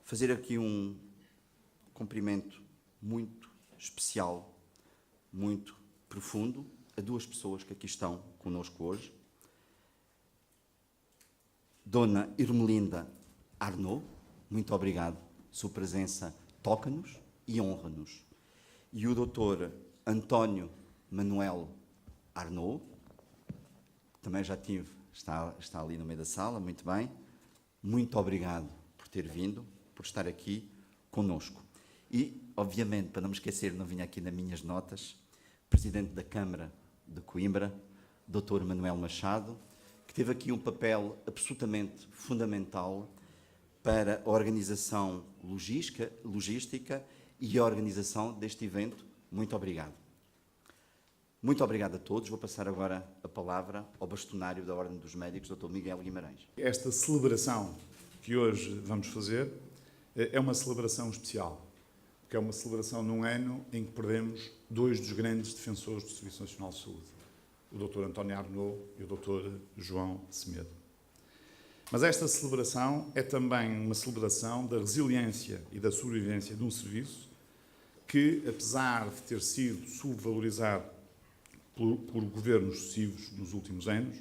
fazer aqui um cumprimento muito especial, muito profundo, a duas pessoas que aqui estão conosco hoje. Dona Irmelinda Arnaud, muito obrigado. Sua presença toca-nos e honra-nos. E o Dr. António Manuel Arnaud, que também já tive, está ali no meio da sala, muito bem. Muito obrigado por ter vindo, por estar aqui conosco. E, obviamente, para não me esquecer, não vinha aqui nas minhas notas, Presidente da Câmara de Coimbra, Dr. Manuel Machado, que teve aqui um papel absolutamente fundamental para a organização logística e a organização deste evento. Muito obrigado. Muito obrigado a todos. Vou passar agora a palavra ao bastonário da Ordem dos Médicos, Dr. Miguel Guimarães. Esta celebração que hoje vamos fazer é uma celebração especial, porque é uma celebração num ano em que perdemos dois dos grandes defensores do Serviço Nacional de Saúde, o Dr. António Arnaud e o Dr. João Semedo. Mas esta celebração é também uma celebração da resiliência e da sobrevivência de um serviço que, apesar de ter sido subvalorizado por governos sucessivos nos últimos anos,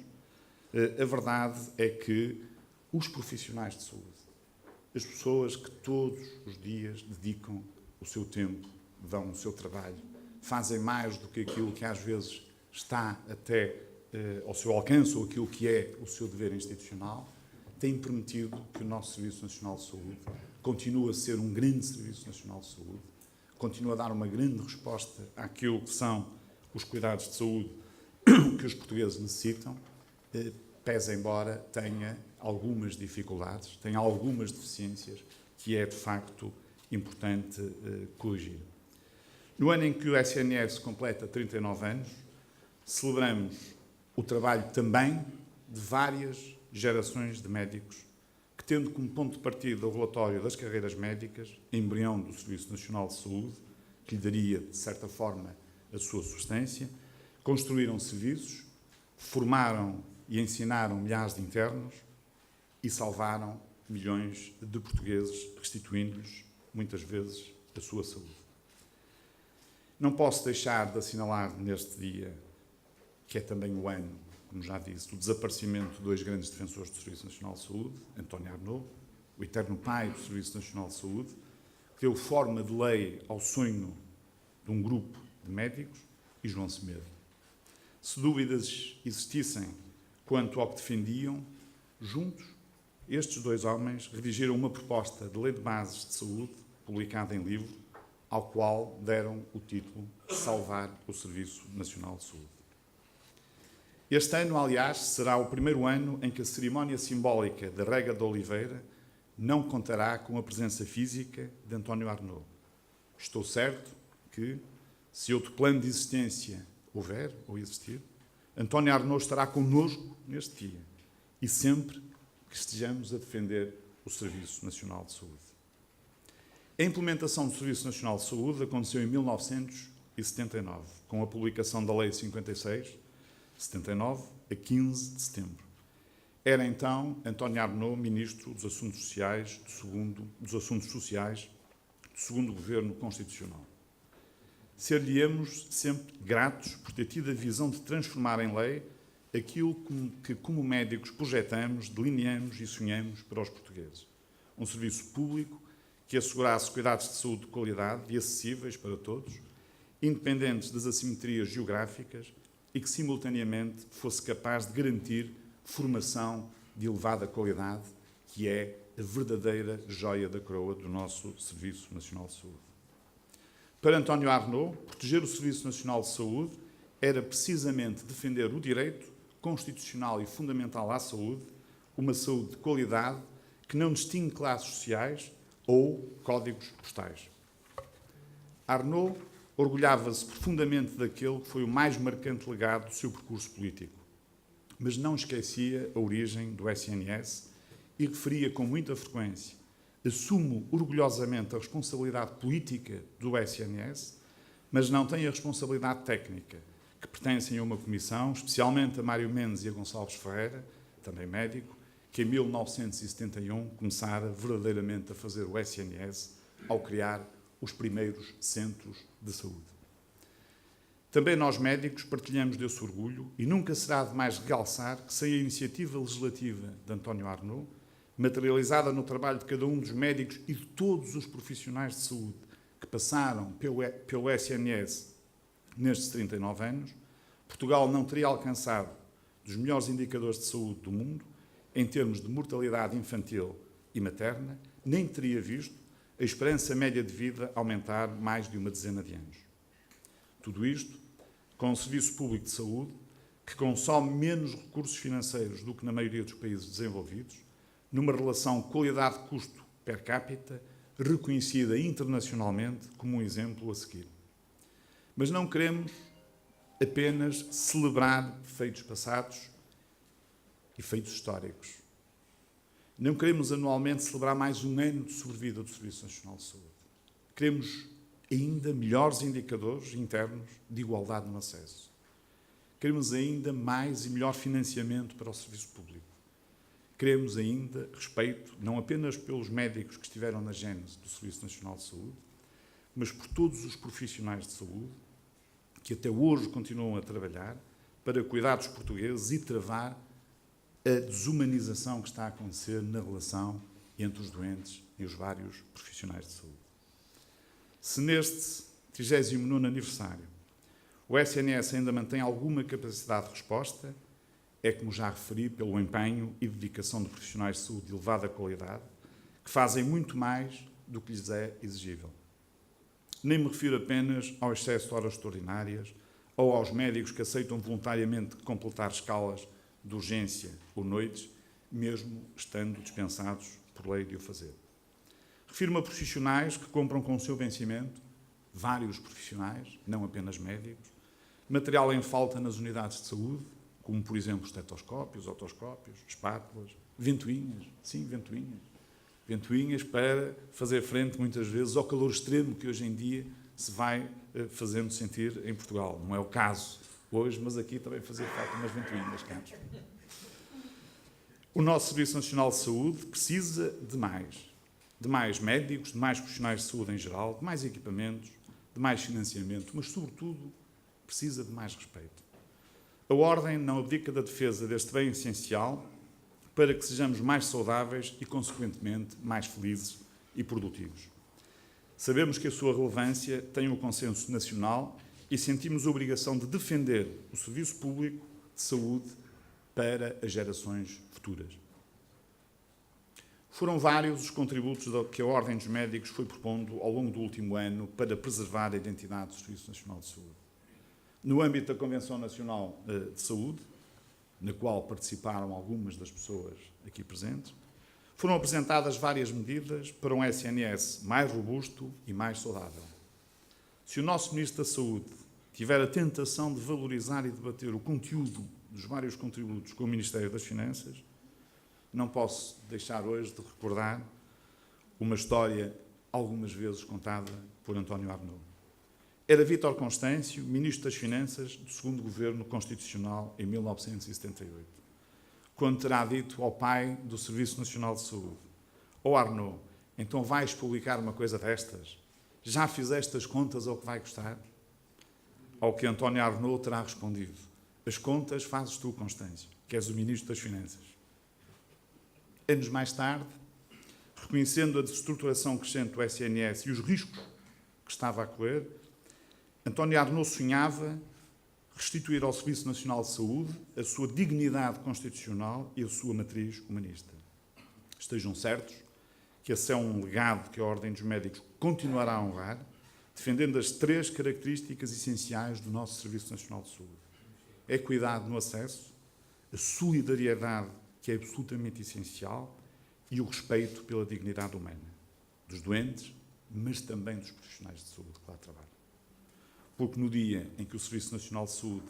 a verdade é que os profissionais de saúde, as pessoas que todos os dias dedicam o seu tempo, dão o seu trabalho, fazem mais do que aquilo que às vezes está até ao seu alcance ou aquilo que é o seu dever institucional, têm permitido que o nosso Serviço Nacional de Saúde continue a ser um grande Serviço Nacional de Saúde, continue a dar uma grande resposta àquilo que são os cuidados de saúde que os portugueses necessitam, pese embora tenha algumas dificuldades, tenha algumas deficiências, que é, de facto, importante corrigir. No ano em que o SNS completa 39 anos, celebramos o trabalho também de várias gerações de médicos que, tendo como ponto de partida o relatório das carreiras médicas, embrião do Serviço Nacional de Saúde, que lhe daria, de certa forma, a sua substância, construíram serviços, formaram e ensinaram milhares de internos e salvaram milhões de portugueses, restituindo-lhes, muitas vezes, a sua saúde. Não posso deixar de assinalar neste dia, que é também o ano, como já disse, do desaparecimento de dois grandes defensores do Serviço Nacional de Saúde, António Arnaud, o eterno pai do Serviço Nacional de Saúde, que deu forma de lei ao sonho de um grupo de médicos, e João Semedo. Se dúvidas existissem quanto ao que defendiam, juntos, estes dois homens redigiram uma proposta de lei de bases de saúde, publicada em livro, ao qual deram o título Salvar o Serviço Nacional de Saúde. Este ano, aliás, será o primeiro ano em que a cerimónia simbólica da Rega de Oliveira não contará com a presença física de António Arnaud. Estou certo que, se outro plano de existência houver ou existir, António Arnaud estará connosco neste dia e sempre que estejamos a defender o Serviço Nacional de Saúde. A implementação do Serviço Nacional de Saúde aconteceu em 1979, com a publicação da Lei 56, 79, a 15 de setembro. Era então António Arnaud Ministro dos Assuntos Sociais do segundo Governo Constitucional. Ser-lhe-emos sempre gratos por ter tido a visão de transformar em lei aquilo que, como médicos, projetamos, delineamos e sonhamos para os portugueses. Um serviço público que assegurasse cuidados de saúde de qualidade e acessíveis para todos, independentes das assimetrias geográficas e que, simultaneamente, fosse capaz de garantir formação de elevada qualidade, que é a verdadeira joia da coroa do nosso Serviço Nacional de Saúde. Para António Arnaud, proteger o Serviço Nacional de Saúde era precisamente defender o direito constitucional e fundamental à saúde, uma saúde de qualidade que não distingue classes sociais ou códigos postais. Arnaud orgulhava-se profundamente daquele que foi o mais marcante legado do seu percurso político, mas não esquecia a origem do SNS e referia com muita frequência: assumo orgulhosamente a responsabilidade política do SNS, mas não tenho a responsabilidade técnica, que pertencem a uma comissão, especialmente a Mário Mendes e a Gonçalves Ferreira, também médico, que em 1971 começara verdadeiramente a fazer o SNS ao criar os primeiros centros de saúde. Também nós médicos partilhamos desse orgulho e nunca será demais realçar que sem a iniciativa legislativa de António Arnaud, materializada no trabalho de cada um dos médicos e de todos os profissionais de saúde que passaram pelo SNS nestes 39 anos, Portugal não teria alcançado dos melhores indicadores de saúde do mundo em termos de mortalidade infantil e materna, nem teria visto a esperança média de vida aumentar mais de uma dezena de anos. Tudo isto com um serviço público de saúde que consome menos recursos financeiros do que na maioria dos países desenvolvidos, numa relação qualidade-custo per capita reconhecida internacionalmente como um exemplo a seguir. Mas não queremos apenas celebrar feitos passados e feitos históricos. Não queremos anualmente celebrar mais um ano de sobrevida do Serviço Nacional de Saúde. Queremos ainda melhores indicadores internos de igualdade no acesso. Queremos ainda mais e melhor financiamento para o serviço público. Queremos ainda respeito, não apenas pelos médicos que estiveram na gênese do Serviço Nacional de Saúde, mas por todos os profissionais de saúde que até hoje continuam a trabalhar para cuidar dos portugueses e travar a desumanização que está a acontecer na relação entre os doentes e os vários profissionais de saúde. Se neste 39º aniversário o SNS ainda mantém alguma capacidade de resposta, é, como já referi, pelo empenho e dedicação de profissionais de saúde de elevada qualidade, que fazem muito mais do que lhes é exigível. Nem me refiro apenas ao excesso de horas extraordinárias ou aos médicos que aceitam voluntariamente completar escalas de urgência ou noites, mesmo estando dispensados por lei de o fazer. Refiro-me a profissionais que compram com o seu vencimento, vários profissionais, não apenas médicos, material em falta nas unidades de saúde, como, por exemplo, estetoscópios, otoscópios, espátulas, ventoinhas, sim, ventoinhas. Ventoinhas para fazer frente, muitas vezes, ao calor extremo que hoje em dia se vai fazendo sentir em Portugal. Não é o caso hoje, mas aqui também fazia falta umas ventoinhas, Carlos. O nosso Serviço Nacional de Saúde precisa de mais médicos, de mais profissionais de saúde em geral, de mais equipamentos, de mais financiamento, mas, sobretudo, precisa de mais respeito. A Ordem não abdica da defesa deste bem essencial para que sejamos mais saudáveis e, consequentemente, mais felizes e produtivos. Sabemos que a sua relevância tem um consenso nacional e sentimos a obrigação de defender o serviço público de saúde para as gerações futuras. Foram vários os contributos que a Ordem dos Médicos foi propondo ao longo do último ano para preservar a identidade do Serviço Nacional de Saúde. No âmbito da Convenção Nacional de Saúde, na qual participaram algumas das pessoas aqui presentes, foram apresentadas várias medidas para um SNS mais robusto e mais saudável. Se o nosso Ministro da Saúde tiver a tentação de valorizar e debater o conteúdo dos vários contributos com o Ministério das Finanças, não posso deixar hoje de recordar uma história algumas vezes contada por António Arnaud. Era Vítor Constâncio, Ministro das Finanças do segundo Governo Constitucional em 1978, quando terá dito ao pai do Serviço Nacional de Saúde: "Ó Arnaud, então vais publicar uma coisa destas? Já fizeste as contas ao que vai custar?" Ao que António Arnaud terá respondido: "As contas fazes tu, Constâncio, que és o Ministro das Finanças." Anos mais tarde, reconhecendo a desestruturação crescente do SNS e os riscos que estava a correr, António Arnaud sonhava restituir ao Serviço Nacional de Saúde a sua dignidade constitucional e a sua matriz humanista. Estejam certos que esse é um legado que a Ordem dos Médicos continuará a honrar, defendendo as 3 características essenciais do nosso Serviço Nacional de Saúde: a equidade no acesso, a solidariedade, que é absolutamente essencial, e o respeito pela dignidade humana dos doentes, mas também dos profissionais de saúde que lá trabalham. Porque no dia em que o Serviço Nacional de Saúde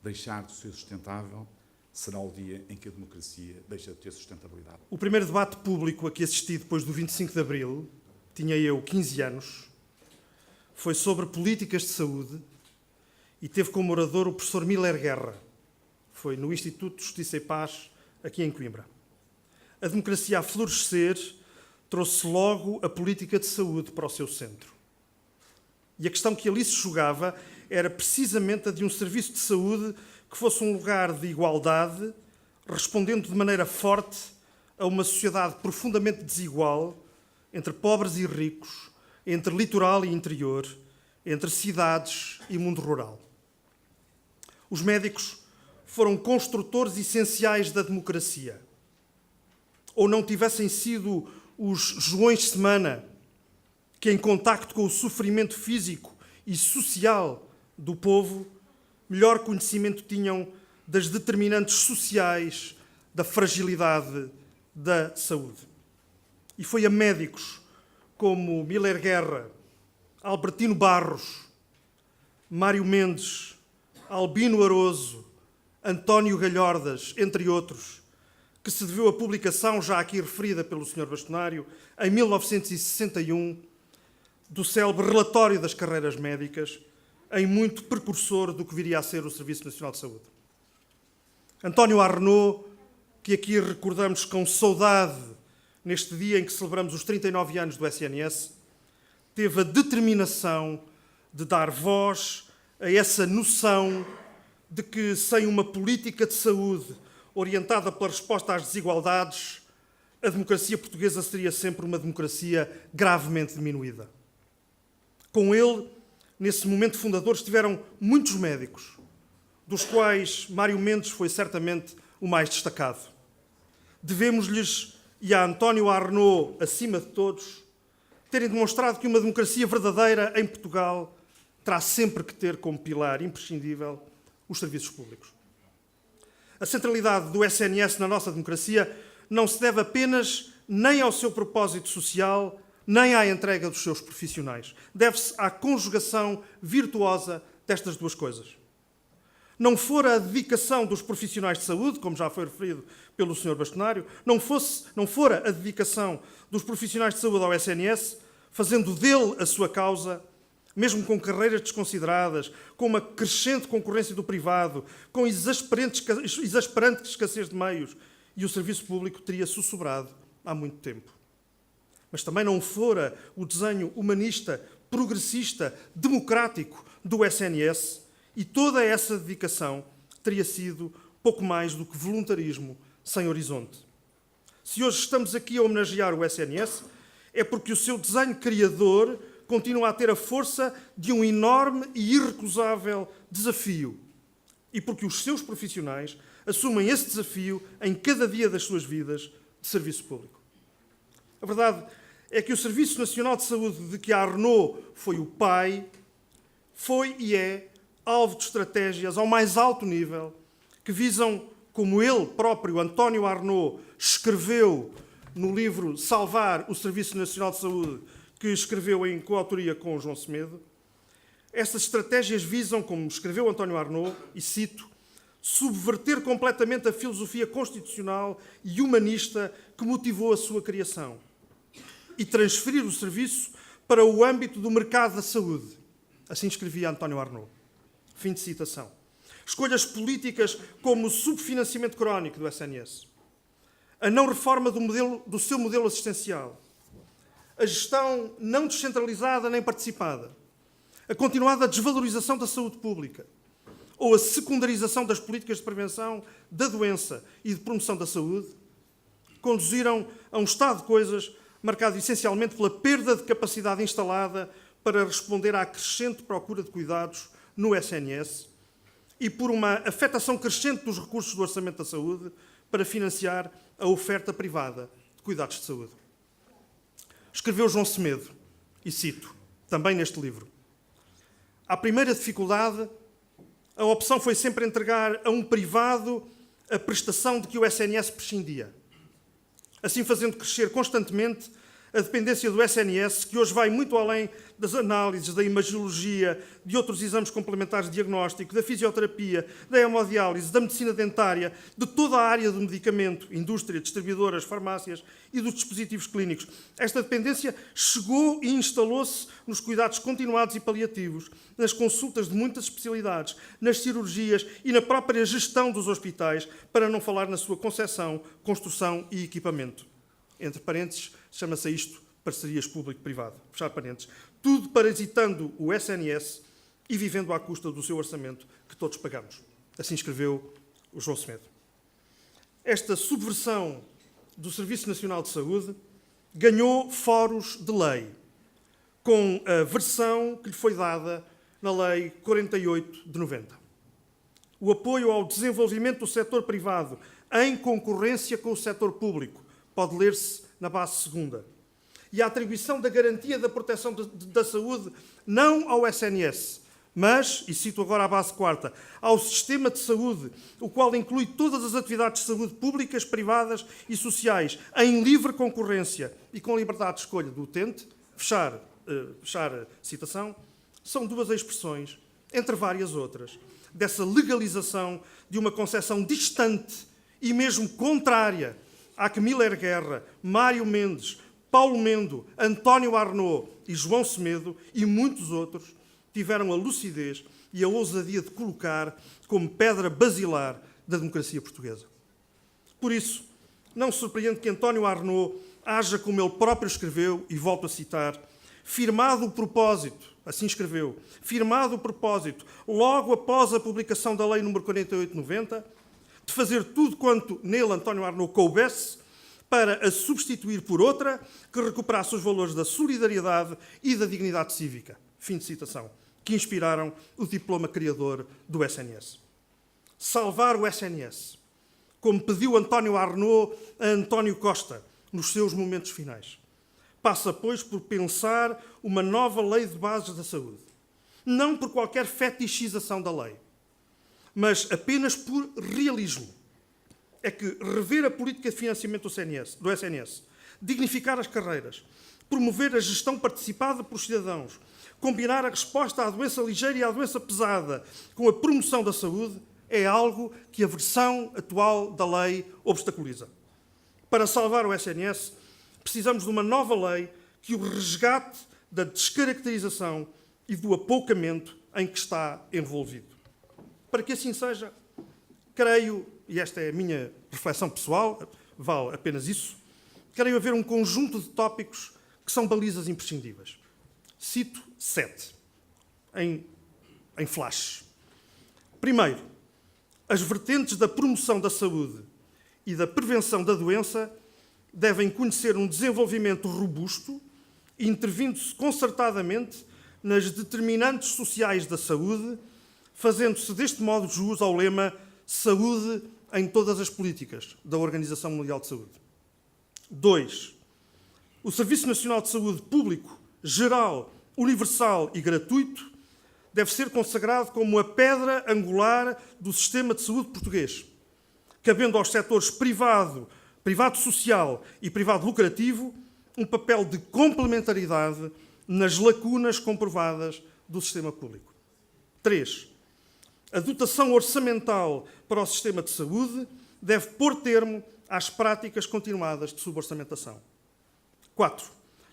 deixar de ser sustentável, será o dia em que a democracia deixa de ter sustentabilidade. O primeiro debate público a que assisti depois do 25 de Abril, tinha eu 15 anos, foi sobre políticas de saúde e teve como orador o professor Miller Guerra. Foi no Instituto de Justiça e Paz, aqui em Coimbra. a democracia a florescer trouxe logo a política de saúde para o seu centro. E a questão que ali se jogava era precisamente a de um serviço de saúde que fosse um lugar de igualdade, respondendo de maneira forte a uma sociedade profundamente desigual entre pobres e ricos, entre litoral e interior, entre cidades e mundo rural. Os médicos foram construtores essenciais da democracia. Ou não tivessem sido os Joões de Semana, que em contacto com o sofrimento físico e social do povo, melhor conhecimento tinham das determinantes sociais da fragilidade da saúde. E foi a médicos como Miller Guerra, Albertino Barros, Mário Mendes, Albino Aroso, António Galhordas, entre outros, que se deveu a publicação, já aqui referida pelo Sr. Bastonário, em 1961, do célebre Relatório das Carreiras Médicas, em muito precursor do que viria a ser o Serviço Nacional de Saúde. António Arnaud, que aqui recordamos com saudade neste dia em que celebramos os 39 anos do SNS, teve a determinação de dar voz a essa noção de que, sem uma política de saúde orientada pela resposta às desigualdades, a democracia portuguesa seria sempre uma democracia gravemente diminuída. Com ele, nesse momento fundador, estiveram muitos médicos, dos quais Mário Mendes foi certamente o mais destacado. Devemos-lhes, e a António Arnaud, acima de todos, terem demonstrado que uma democracia verdadeira em Portugal terá sempre que ter como pilar imprescindível os serviços públicos. A centralidade do SNS na nossa democracia não se deve apenas nem ao seu propósito social, nem à entrega dos seus profissionais. Deve-se à conjugação virtuosa destas duas coisas. Não fora a dedicação dos profissionais de saúde, como já foi referido pelo Sr. Bastonário, não fora a dedicação dos profissionais de saúde ao SNS, fazendo dele a sua causa, mesmo com carreiras desconsideradas, com uma crescente concorrência do privado, com exasperante escassez de meios, e o serviço público teria sussurrado há muito tempo. Mas também não fora o desenho humanista, progressista, democrático do SNS, e toda essa dedicação teria sido pouco mais do que voluntarismo sem horizonte. Se hoje estamos aqui a homenagear o SNS, é porque o seu desenho criador continua a ter a força de um enorme e irrecusável desafio, e porque os seus profissionais assumem esse desafio em cada dia das suas vidas de serviço público. A verdade é que o Serviço Nacional de Saúde, de que Arnaud foi o pai, foi e é alvo de estratégias ao mais alto nível, que visam, como ele próprio, António Arnaud, escreveu no livro Salvar o Serviço Nacional de Saúde, que escreveu em coautoria com o João Semedo. Estas estratégias visam, como escreveu António Arnaud, e cito, subverter completamente a filosofia constitucional e humanista que motivou a sua criação e transferir o serviço para o âmbito do mercado da saúde. Assim escrevia António Arnaud. Fim de citação. Escolhas políticas como o subfinanciamento crónico do SNS, a não reforma do seu modelo assistencial, a gestão não descentralizada nem participada, a continuada desvalorização da saúde pública ou a secundarização das políticas de prevenção da doença e de promoção da saúde, conduziram a um estado de coisas marcado essencialmente pela perda de capacidade instalada para responder à crescente procura de cuidados no SNS e por uma afetação crescente dos recursos do orçamento da saúde para financiar a oferta privada de cuidados de saúde. Escreveu João Semedo, e cito, também neste livro, à primeira dificuldade, a opção foi sempre entregar a um privado a prestação de que o SNS prescindia, assim fazendo crescer constantemente A dependência do SNS, que hoje vai muito além das análises, da imagiologia, de outros exames complementares de diagnóstico, da fisioterapia, da hemodiálise, da medicina dentária, de toda a área do medicamento, indústria, distribuidoras, farmácias e dos dispositivos clínicos. Esta dependência chegou e instalou-se nos cuidados continuados e paliativos, nas consultas de muitas especialidades, nas cirurgias e na própria gestão dos hospitais, para não falar na sua concepção, construção e equipamento. Entre parênteses, chama-se a isto parcerias público-privado. Fechar parênteses. Tudo parasitando o SNS e vivendo à custa do seu orçamento, que todos pagamos. Assim escreveu o João Semedo. Esta subversão do Serviço Nacional de Saúde ganhou foros de lei, com a versão que lhe foi dada na Lei 48 de 90. O apoio ao desenvolvimento do setor privado em concorrência com o setor público pode ler-se na base segunda. E a atribuição da garantia da proteção da saúde não ao SNS, mas, e cito agora a base quarta, ao sistema de saúde, o qual inclui todas as atividades de saúde públicas, privadas e sociais, em livre concorrência e com liberdade de escolha do utente, fechar citação, são duas expressões, entre várias outras, dessa legalização de uma concepção distante e mesmo contrária à que Miller Guerra, Mário Mendes, Paulo Mendo, António Arnaud e João Semedo e muitos outros tiveram a lucidez e a ousadia de colocar como pedra basilar da democracia portuguesa. Por isso, não surpreende que António Arnaud haja, como ele próprio escreveu, e volto a citar, firmado o propósito, assim escreveu, firmado o propósito, logo após a publicação da Lei nº 48/90, de fazer tudo quanto nele António Arnaud coubesse para a substituir por outra que recuperasse os valores da solidariedade e da dignidade cívica. Fim de citação. Que inspiraram o diploma criador do SNS. Salvar o SNS, como pediu António Arnaud a António Costa nos seus momentos finais, passa, pois, por pensar uma nova lei de bases da saúde. Não por qualquer fetichização da lei, mas apenas por realismo. É que rever a política de financiamento do SNS, dignificar as carreiras, promover a gestão participada pelos cidadãos, combinar a resposta à doença ligeira e à doença pesada com a promoção da saúde, é algo que a versão atual da lei obstaculiza. Para salvar o SNS, precisamos de uma nova lei que o resgate da descaracterização e do apoucamento em que está envolvido. Para que assim seja, creio, e esta é a minha reflexão pessoal, vale apenas isso, creio haver um conjunto de tópicos que são balizas imprescindíveis. Cito 7, em flash. Primeiro, as vertentes da promoção da saúde e da prevenção da doença devem conhecer um desenvolvimento robusto, intervindo-se concertadamente nas determinantes sociais da saúde, fazendo-se deste modo jus ao lema saúde em todas as políticas da Organização Mundial de Saúde. 2. O Serviço Nacional de Saúde público, geral, universal e gratuito deve ser consagrado como a pedra angular do sistema de saúde português, cabendo aos setores privado social e privado lucrativo um papel de complementaridade nas lacunas comprovadas do sistema público. 3. A dotação orçamental para o sistema de saúde deve pôr termo às práticas continuadas de suborçamentação. 4.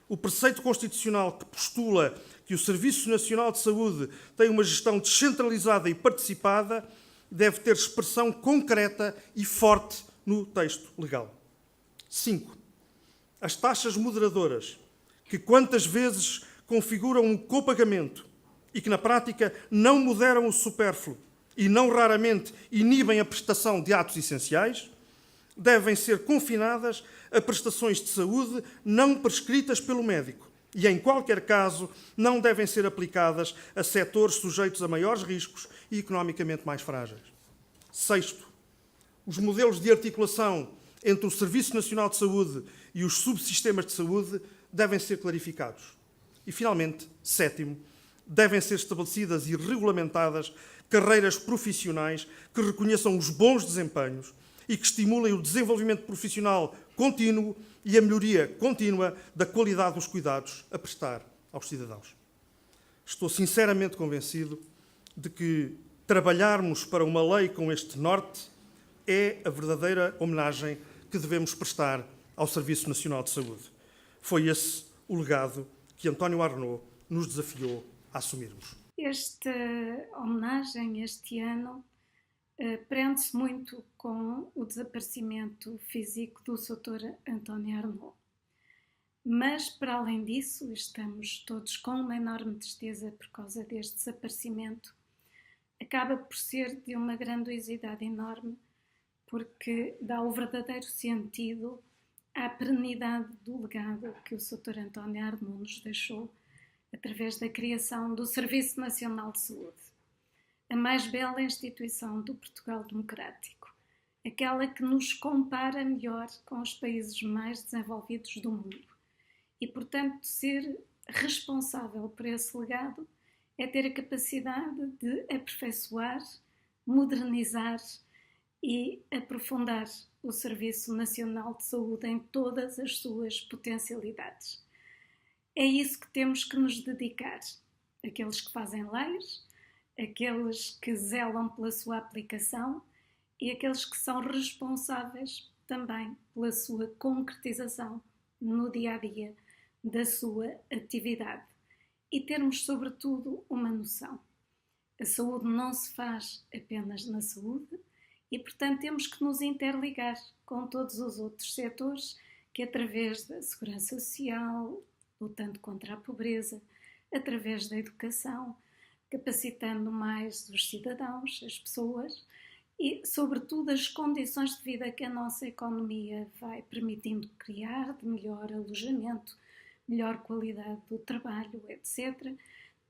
O preceito constitucional que postula que o Serviço Nacional de Saúde tem uma gestão descentralizada e participada deve ter expressão concreta e forte no texto legal. 5. As taxas moderadoras, que quantas vezes configuram um copagamento e que na prática não moderam o supérfluo e não raramente inibem a prestação de atos essenciais, devem ser confinadas a prestações de saúde não prescritas pelo médico e, em qualquer caso, não devem ser aplicadas a setores sujeitos a maiores riscos e economicamente mais frágeis. 6. Os modelos de articulação entre o Serviço Nacional de Saúde e os subsistemas de saúde devem ser clarificados. E, finalmente, 7. Devem ser estabelecidas e regulamentadas carreiras profissionais que reconheçam os bons desempenhos e que estimulem o desenvolvimento profissional contínuo e a melhoria contínua da qualidade dos cuidados a prestar aos cidadãos. Estou sinceramente convencido de que trabalharmos para uma lei com este norte é a verdadeira homenagem que devemos prestar ao Serviço Nacional de Saúde. Foi esse o legado que António Arnaud nos desafiou a assumirmos. Esta homenagem este ano prende-se muito com o desaparecimento físico do Sr. António Arnaud. Mas, para além disso, estamos todos com uma enorme tristeza por causa deste desaparecimento. Acaba por ser de uma grandiosidade enorme, porque dá o verdadeiro sentido à perenidade do legado que o Sr. António Arnaud nos deixou através da criação do Serviço Nacional de Saúde, a mais bela instituição do Portugal democrático, aquela que nos compara melhor com os países mais desenvolvidos do mundo. E, portanto, ser responsável por esse legado é ter a capacidade de aperfeiçoar, modernizar e aprofundar o Serviço Nacional de Saúde em todas as suas potencialidades. É isso que temos que nos dedicar, aqueles que fazem leis, aqueles que zelam pela sua aplicação e aqueles que são responsáveis também pela sua concretização no dia-a-dia da sua atividade. E termos, sobretudo, uma noção. A saúde não se faz apenas na saúde e, portanto, temos que nos interligar com todos os outros setores que, através da segurança social, lutando contra a pobreza, através da educação, capacitando mais os cidadãos, as pessoas e, sobretudo, as condições de vida que a nossa economia vai permitindo criar, de melhor alojamento, melhor qualidade do trabalho, etc.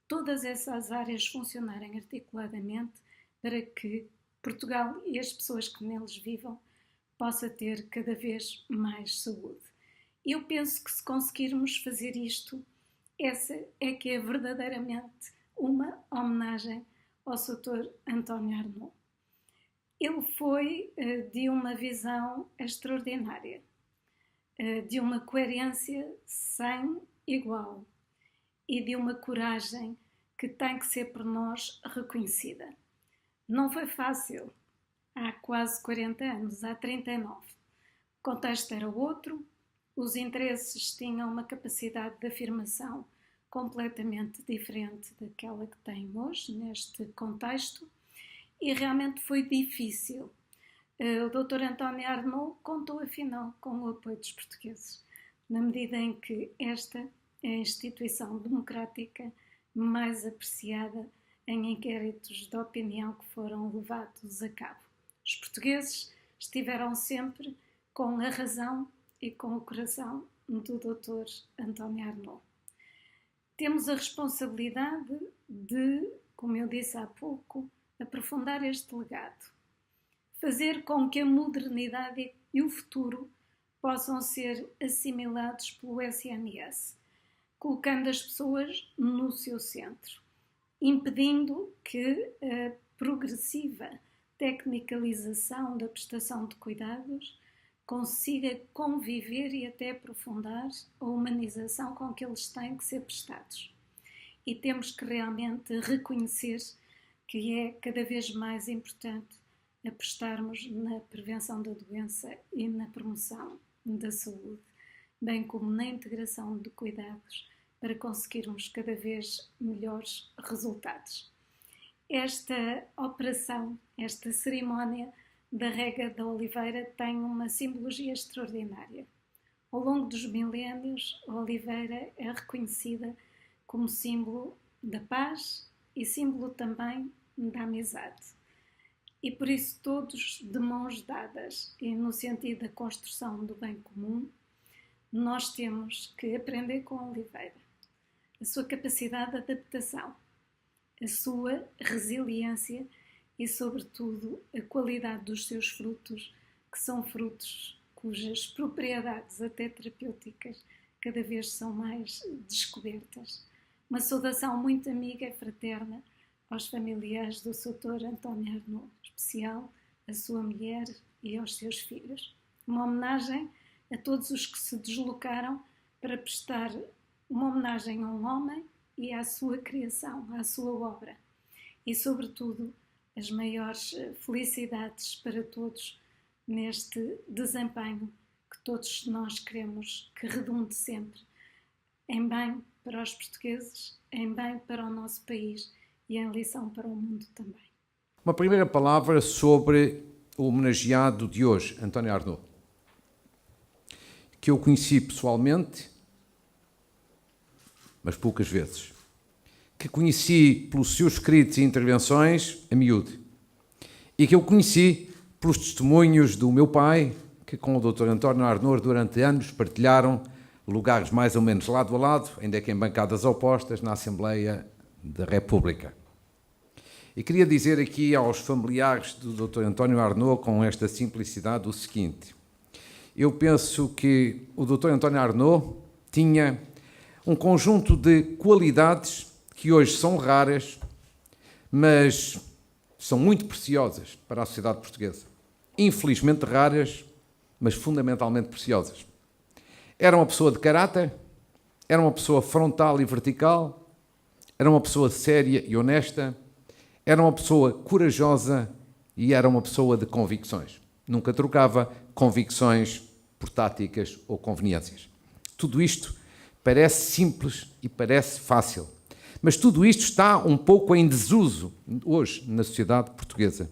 Todas essas áreas funcionarem articuladamente para que Portugal e as pessoas que neles vivam possa ter cada vez mais saúde. Eu penso que se conseguirmos fazer isto, essa é que é verdadeiramente uma homenagem ao Sr. António Arnaud. Ele foi de uma visão extraordinária, de uma coerência sem igual e de uma coragem que tem que ser por nós reconhecida. Não foi fácil, há quase 40 anos, há 39. O contexto era outro, os interesses tinham uma capacidade de afirmação completamente diferente daquela que têm hoje, neste contexto, e realmente foi difícil. O Dr. António Arnaud contou, afinal, com o apoio dos portugueses, na medida em que esta é a instituição democrática mais apreciada em inquéritos de opinião que foram levados a cabo. Os portugueses estiveram sempre com a razão e com o coração do Dr. António Arnaud. Temos a responsabilidade de, como eu disse há pouco, aprofundar este legado, fazer com que a modernidade e o futuro possam ser assimilados pelo SNS, colocando as pessoas no seu centro, impedindo que a progressiva tecnicalização da prestação de cuidados consiga conviver e até aprofundar a humanização com que eles têm que ser prestados. E temos que realmente reconhecer que é cada vez mais importante apostarmos na prevenção da doença e na promoção da saúde, bem como na integração de cuidados para conseguirmos cada vez melhores resultados. Esta operação, esta cerimónia da rega da oliveira tem uma simbologia extraordinária. Ao longo dos milénios, a oliveira é reconhecida como símbolo da paz e símbolo também da amizade. E por isso todos de mãos dadas e no sentido da construção do bem comum, nós temos que aprender com a oliveira, a sua capacidade de adaptação, a sua resiliência e, sobretudo, a qualidade dos seus frutos, que são frutos cujas propriedades, até terapêuticas, cada vez são mais descobertas. Uma saudação muito amiga e fraterna aos familiares do Sr. António Arnaud, em especial a sua mulher, e aos seus filhos. Uma homenagem a todos os que se deslocaram para prestar uma homenagem a um homem e à sua criação, à sua obra. E, sobretudo, as maiores felicidades para todos neste desempenho que todos nós queremos que redunde sempre em bem para os portugueses, em bem para o nosso país e em lição para o mundo também. Uma primeira palavra sobre o homenageado de hoje, António Arnaud, que eu conheci pessoalmente, mas poucas vezes, que conheci pelos seus escritos e intervenções a miúde, e que eu conheci pelos testemunhos do meu pai, que com o Dr. António Arnaud durante anos partilharam lugares mais ou menos lado a lado, ainda que em bancadas opostas, na Assembleia da República. E queria dizer aqui aos familiares do Dr. António Arnaud, com esta simplicidade, o seguinte: eu penso que o Dr. António Arnaud tinha um conjunto de qualidades que hoje são raras, mas são muito preciosas para a sociedade portuguesa. Infelizmente raras, mas fundamentalmente preciosas. Era uma pessoa de caráter, era uma pessoa frontal e vertical, era uma pessoa séria e honesta, era uma pessoa corajosa e era uma pessoa de convicções. Nunca trocava convicções por táticas ou conveniências. Tudo isto parece simples e parece fácil, mas tudo isto está um pouco em desuso hoje na sociedade portuguesa.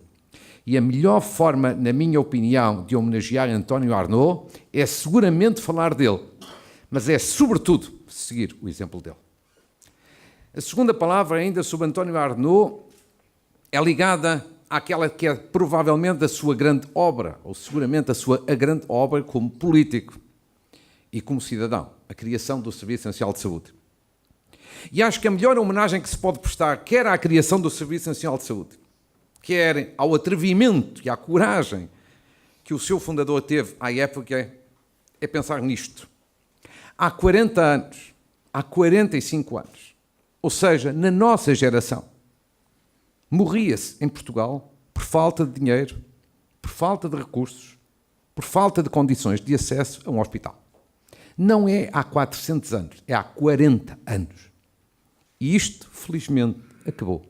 E a melhor forma, na minha opinião, de homenagear António Arnaud é seguramente falar dele, mas é, sobretudo, seguir o exemplo dele. A segunda palavra, ainda sobre António Arnaud, é ligada àquela que é provavelmente a sua grande obra, ou seguramente a sua grande obra como político e como cidadão, a criação do Serviço Nacional de Saúde. E acho que a melhor homenagem que se pode prestar, quer à criação do Serviço Nacional de Saúde, quer ao atrevimento e à coragem que o seu fundador teve à época, é pensar nisto. Há 40 anos, há 45 anos, ou seja, na nossa geração, morria-se em Portugal por falta de dinheiro, por falta de recursos, por falta de condições de acesso a um hospital. Não é há 400 anos, é há 40 anos. E isto, felizmente, acabou.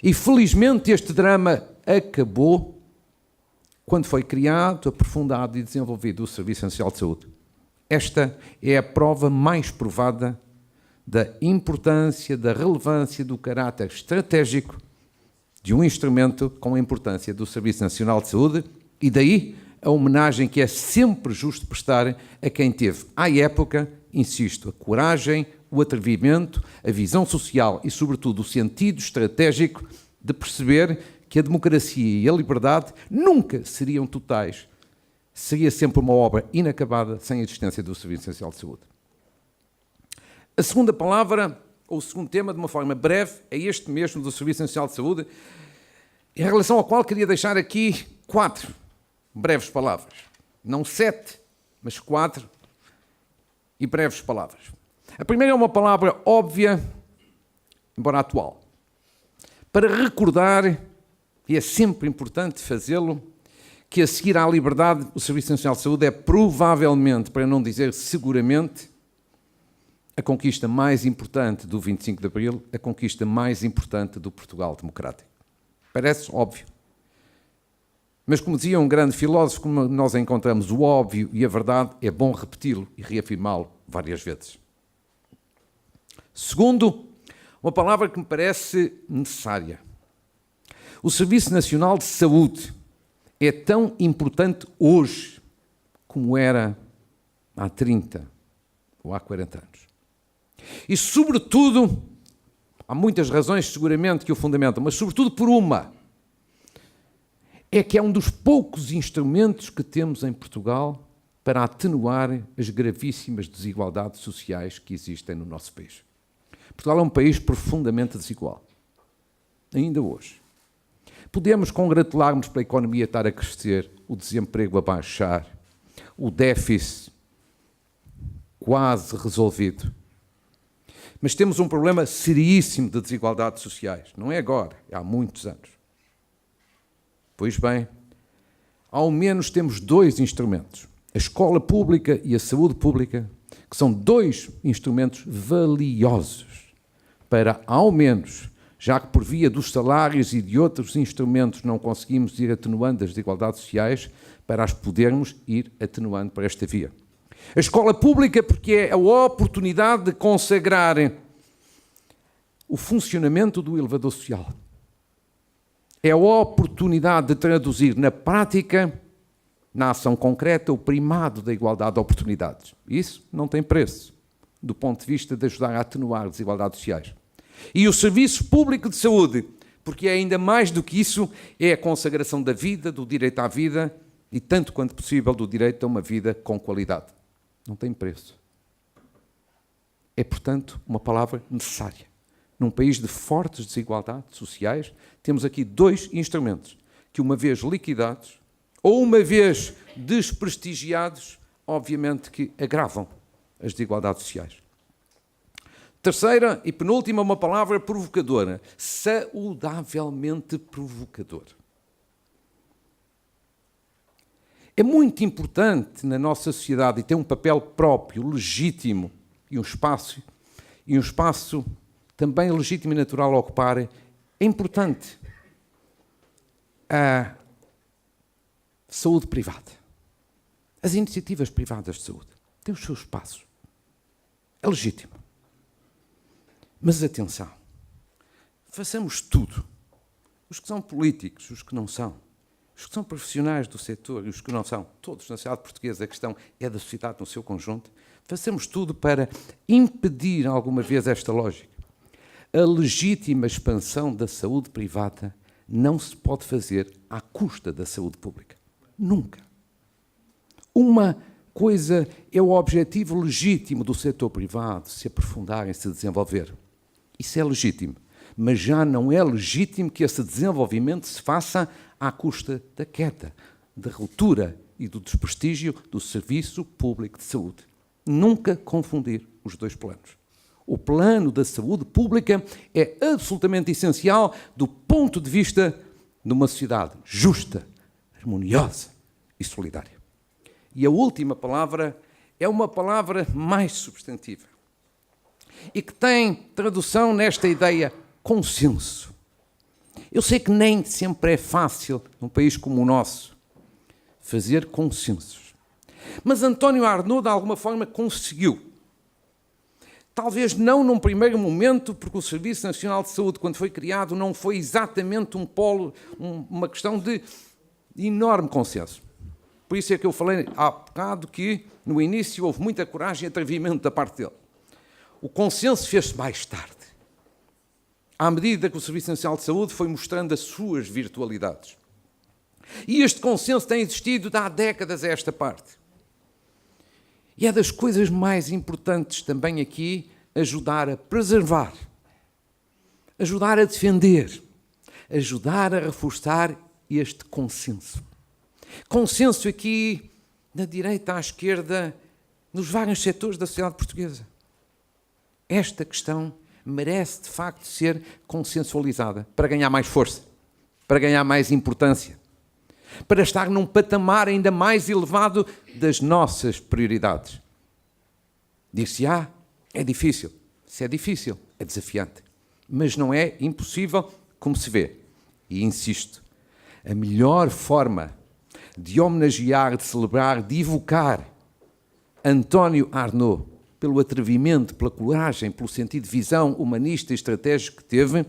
E felizmente este drama acabou quando foi criado, aprofundado e desenvolvido o Serviço Nacional de Saúde. Esta é a prova mais provada da importância, da relevância, do caráter estratégico de um instrumento com a importância do Serviço Nacional de Saúde, e daí a homenagem que é sempre justo prestar a quem teve, à época, insisto, a coragem, o atrevimento, a visão social e, sobretudo, o sentido estratégico de perceber que a democracia e a liberdade nunca seriam totais. Seria sempre uma obra inacabada sem a existência do Serviço Nacional de Saúde. A segunda palavra, ou o segundo tema, de uma forma breve, é este mesmo do Serviço Nacional de Saúde, em relação ao qual queria deixar aqui 4 breves palavras. Não 7, mas 4 e breves palavras. A primeira é uma palavra óbvia, embora atual, para recordar, e é sempre importante fazê-lo, que a seguir à liberdade, o Serviço Nacional de Saúde é provavelmente, para não dizer seguramente, a conquista mais importante do 25 de Abril, a conquista mais importante do Portugal democrático. Parece óbvio. Mas, como dizia um grande filósofo, como nós encontramos o óbvio e a verdade, é bom repeti-lo e reafirmá-lo várias vezes. Segundo, uma palavra que me parece necessária. O Serviço Nacional de Saúde é tão importante hoje como era há 30 ou há 40 anos. E, sobretudo, há muitas razões seguramente que o fundamentam, mas sobretudo por uma, é que é um dos poucos instrumentos que temos em Portugal para atenuar as gravíssimas desigualdades sociais que existem no nosso país. Portugal é um país profundamente desigual, ainda hoje. Podemos congratular-nos pela economia estar a crescer, o desemprego a baixar, o déficit quase resolvido. Mas temos um problema seríssimo de desigualdades sociais. Não é agora, é há muitos anos. Pois bem, ao menos temos dois instrumentos, a escola pública e a saúde pública, que são dois instrumentos valiosos para, ao menos, já que por via dos salários e de outros instrumentos não conseguimos ir atenuando as desigualdades sociais, para as podermos ir atenuando por esta via. A escola pública, porque é a oportunidade de consagrar o funcionamento do elevador social. É a oportunidade de traduzir na prática, na ação concreta, o primado da igualdade de oportunidades. Isso não tem preço, do ponto de vista de ajudar a atenuar desigualdades sociais. E o Serviço Público de Saúde, porque é ainda mais do que isso, é a consagração da vida, do direito à vida e, tanto quanto possível, do direito a uma vida com qualidade. Não tem preço. É, portanto, uma palavra necessária. Num país de fortes desigualdades sociais, temos aqui dois instrumentos que, uma vez liquidados ou uma vez desprestigiados, obviamente que agravam as desigualdades sociais. Terceira e penúltima, uma palavra provocadora. Saudavelmente provocador. É muito importante na nossa sociedade e tem um papel próprio, legítimo, e um espaço também legítimo e natural a ocupar. É importante a saúde privada. As iniciativas privadas de saúde têm os seus espaços. É legítimo. Mas atenção, façamos tudo. Os que são políticos, os que não são, os que são profissionais do setor e os que não são, todos na sociedade portuguesa, a questão é da sociedade no seu conjunto, façamos tudo para impedir alguma vez esta lógica. A legítima expansão da saúde privada não se pode fazer à custa da saúde pública. Nunca. Uma coisa é o objetivo legítimo do setor privado, se aprofundar e se desenvolver. Isso é legítimo. Mas já não é legítimo que esse desenvolvimento se faça à custa da queda, da ruptura e do desprestígio do Serviço Público de Saúde. Nunca confundir os dois planos. O plano da saúde pública é absolutamente essencial do ponto de vista de uma sociedade justa, harmoniosa e solidária. E a última palavra é uma palavra mais substantiva e que tem tradução nesta ideia consenso. Eu sei que nem sempre é fácil, num país como o nosso, fazer consensos. Mas António Arnaud, de alguma forma, conseguiu. Talvez não num primeiro momento, porque o Serviço Nacional de Saúde, quando foi criado, não foi exatamente um polo, uma questão de enorme consenso. Por isso é que eu falei há bocado que, no início, houve muita coragem e atrevimento da parte dele. O consenso fez-se mais tarde, à medida que o Serviço Nacional de Saúde foi mostrando as suas virtualidades. E este consenso tem existido há décadas a esta parte. E é das coisas mais importantes também aqui ajudar a preservar, ajudar a defender, ajudar a reforçar este consenso. Consenso aqui, da direita à esquerda, nos vários setores da sociedade portuguesa. Esta questão merece, de facto, ser consensualizada para ganhar mais força, para ganhar mais importância, para estar num patamar ainda mais elevado das nossas prioridades. Dir-se-á, é difícil. Se é difícil, é desafiante. Mas não é impossível, como se vê. E insisto, a melhor forma de homenagear, de celebrar, de evocar António Arnaud, pelo atrevimento, pela coragem, pelo sentido de visão humanista e estratégico que teve,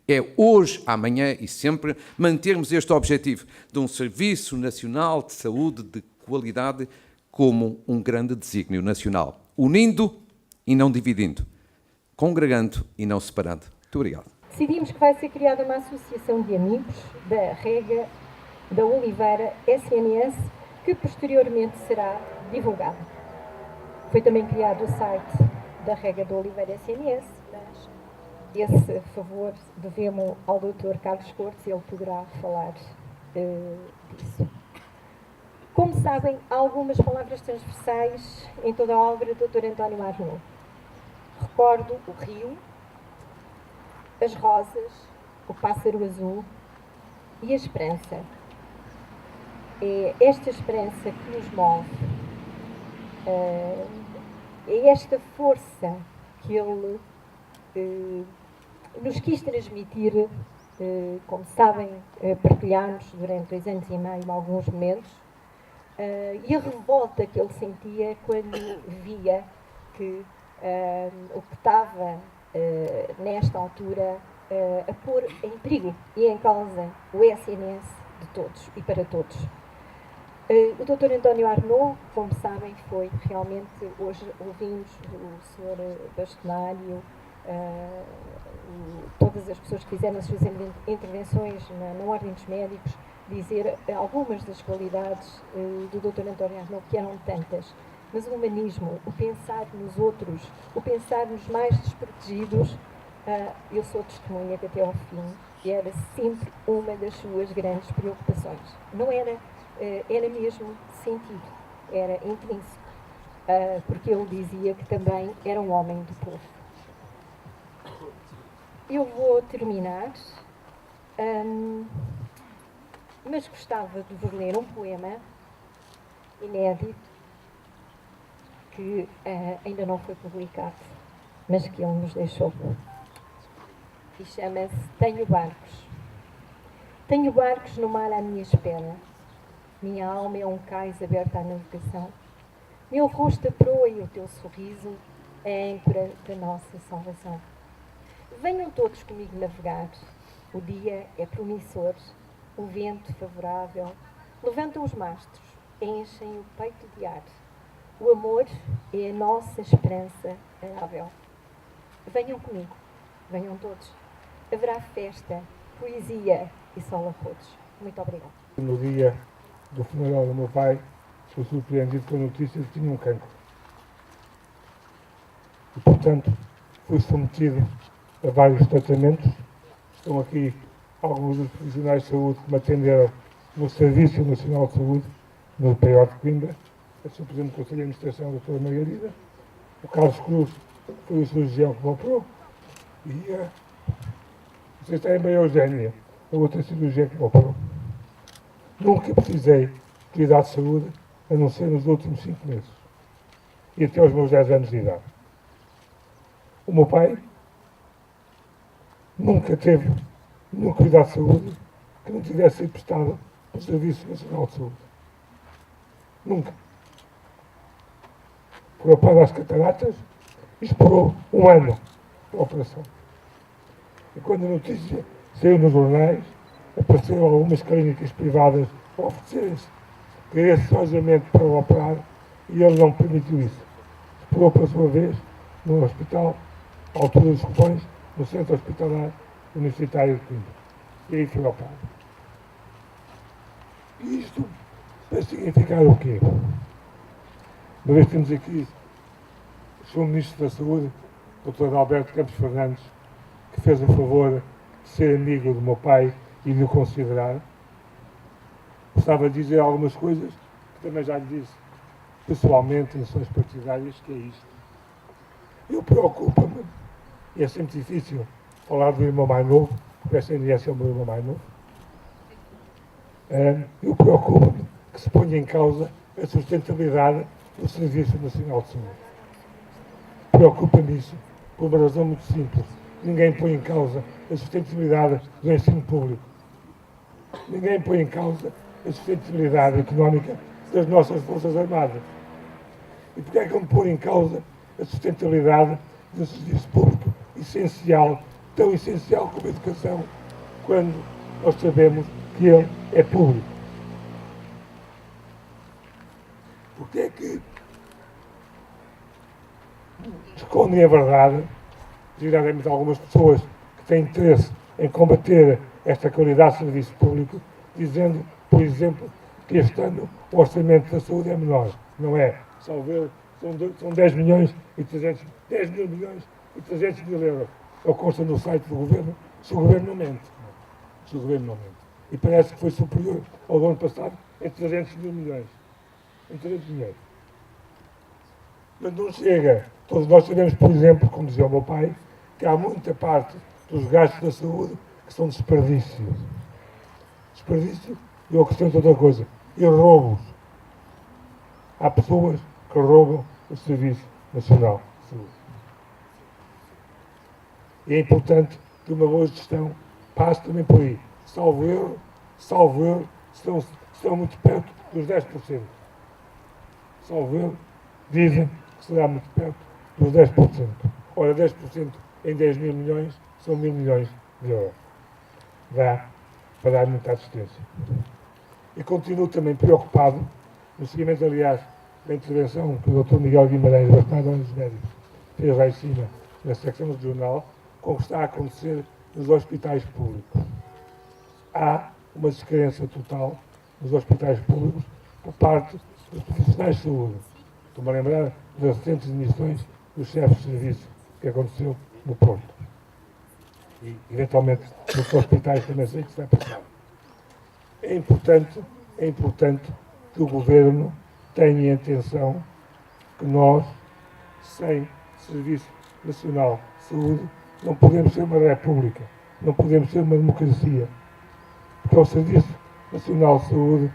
é hoje, amanhã e sempre mantermos este objetivo de um Serviço Nacional de Saúde de qualidade como um grande desígnio nacional, unindo e não dividindo, congregando e não separando. Muito obrigado. Decidimos que vai ser criada uma associação de amigos da Rega da Oliveira SNS, que posteriormente será divulgada. Foi também criado o site da Rega da Oliveira SNS, mas esse favor devemos ao Dr. Carlos Cortes, ele poderá falar disso. Como sabem, há algumas palavras transversais em toda a obra do Dr. António Arnaud. Recordo o rio, as rosas, o pássaro azul e a esperança. é esta esperança que nos move, é esta força que ele nos quis transmitir, como sabem, partilhámos durante 2 anos e meio alguns momentos, e a revolta que ele sentia quando via que o que estava nesta altura a pôr em perigo e em causa o SNS de todos e para todos. O Dr. António Arnaud, como sabem, foi realmente, hoje ouvimos do Sr. Bastonário, todas as pessoas que fizeram as suas intervenções na Ordem dos Médicos, dizer algumas das qualidades do Dr. António Arnaud, que eram tantas. Mas o humanismo, o pensar nos outros, o pensar nos mais desprotegidos, eu sou testemunha que até ao fim era sempre uma das suas grandes preocupações. Não era, era mesmo sentido, era intrínseco, porque ele dizia que também era um homem do povo. Eu vou terminar, mas gostava de vos ler um poema inédito que ainda não foi publicado, mas que ele nos deixou. E chama-se Tenho Barcos. Tenho barcos no mar à minha espera. Minha alma é um cais aberto à navegação. Meu rosto a proa e o teu sorriso é a âncora da nossa salvação. Venham todos comigo navegar. O dia é promissor, o vento favorável. Levantam os mastros, enchem o peito de ar. O amor é a nossa esperança arável. Venham comigo, venham todos. Haverá festa, poesia e sol a todos. Muito obrigada. No dia do funeral do meu pai, fui surpreendido com a notícia de que tinha um cancro. E, portanto, fui submetido a vários tratamentos. Estão aqui alguns dos profissionais de saúde que me atenderam no Serviço Nacional de Saúde, no PO de Coimbra. Eu sou Presidente do Conselho de Administração, a doutora Margarida. O Carlos Cruz foi o cirurgião que me operou. E vocês têm bem a Eugénia, a outra cirurgia que me operou. Nunca precisei de cuidado de saúde, a não ser nos últimos 5 meses. E até aos meus 10 anos de idade. O meu pai nunca teve nenhum cuidado de saúde que não tivesse sido prestado pelo Serviço Nacional de Saúde. Nunca. Foi operado às cataratas e esperou 1 ano para a operação. E quando a notícia saiu nos jornais, apareceram algumas clínicas privadas a oferecerem-se graciosamente para o operar e ele não permitiu isso. Esperou pela sua vez no hospital, à altura dos Copões, no Centro Hospitalar Universitário de Coimbra. E aí foi operado. E isto vai significar o quê? Uma vez temos aqui o Sr. Ministro da Saúde, o Dr. Alberto Campos Fernandes, que fez o favor de ser amigo do meu pai e de o considerar. Gostava de dizer algumas coisas que também já lhe disse pessoalmente em sessões partidárias, que é isto. Eu preocupo-me, e é sempre difícil falar do irmão mais novo, porque o SNS é o meu irmão mais novo. Eu preocupo-me que se ponha em causa a sustentabilidade do Serviço Nacional de Saúde. Preocupa-me isso por uma razão muito simples. Ninguém põe em causa a sustentabilidade do ensino público. Ninguém põe em causa a sustentabilidade económica das nossas Forças Armadas. E porquê é que não põe em causa a sustentabilidade do serviço público essencial, tão essencial como a educação, quando nós sabemos que ele é público? Porquê é que escondem a verdade, designadamente algumas pessoas que têm interesse em combater esta qualidade de serviço público, dizendo, por exemplo, que este ano o orçamento da saúde é menor? Não é. Salve, são 10 milhões e 300, 10 mil milhões e 300 mil euros. É o que consta no site do Governo, se o Governo não mente. Se o Governo não mente. E parece que foi superior ao do ano passado em 300 mil milhões. Em 300 milhões. Mas não chega. Todos nós sabemos, por exemplo, como dizia o meu pai, que há muita parte dos gastos da saúde que são desperdícios. Desperdício, eu acrescento outra coisa, e roubos. Há pessoas que roubam o Serviço Nacional de Saúde. E é importante que uma boa gestão passe também por aí. Salvo erro, estão muito perto dos 10%. Salvo erro, dizem que será muito perto dos 10%. Ora, 10% em 10 mil milhões são 1.000 milhões de euros. Dá para dar muita assistência. E continuo também preocupado, no seguimento, aliás, da intervenção que o Dr. Miguel Guimarães, bastante dos médicos, fez lá em cima, na secção do jornal, com o que está a acontecer nos hospitais públicos. Há uma descrença total nos hospitais públicos por parte dos profissionais de saúde. Estou-me a lembrar das recentes demissões dos chefes de serviço que aconteceu no Porto. E, eventualmente, nos hospitais também sei que está a passar. É importante que o Governo tenha atenção que nós, sem Serviço Nacional de Saúde, não podemos ser uma república, não podemos ser uma democracia. Porque é o Serviço Nacional de Saúde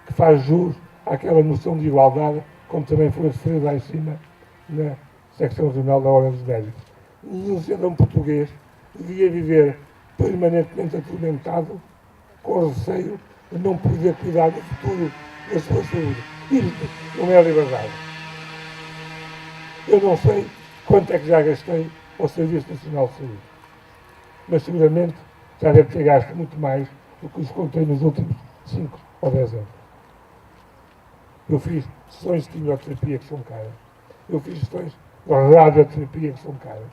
que faz jus àquela noção de igualdade, como também foi referido lá em cima na secção regional da Ordem dos Médicos. Um cidadão português devia viver permanentemente atormentado com o receio de não poder cuidar do futuro da sua saúde. Isto não é a liberdade. Eu não sei quanto é que já gastei ao Serviço Nacional de Saúde, mas seguramente já deve ter gasto muito mais do que os contei nos últimos 5 ou 10 anos. Eu fiz sessões de quimioterapia que são caras. Eu fiz sessões de radioterapia que são caras.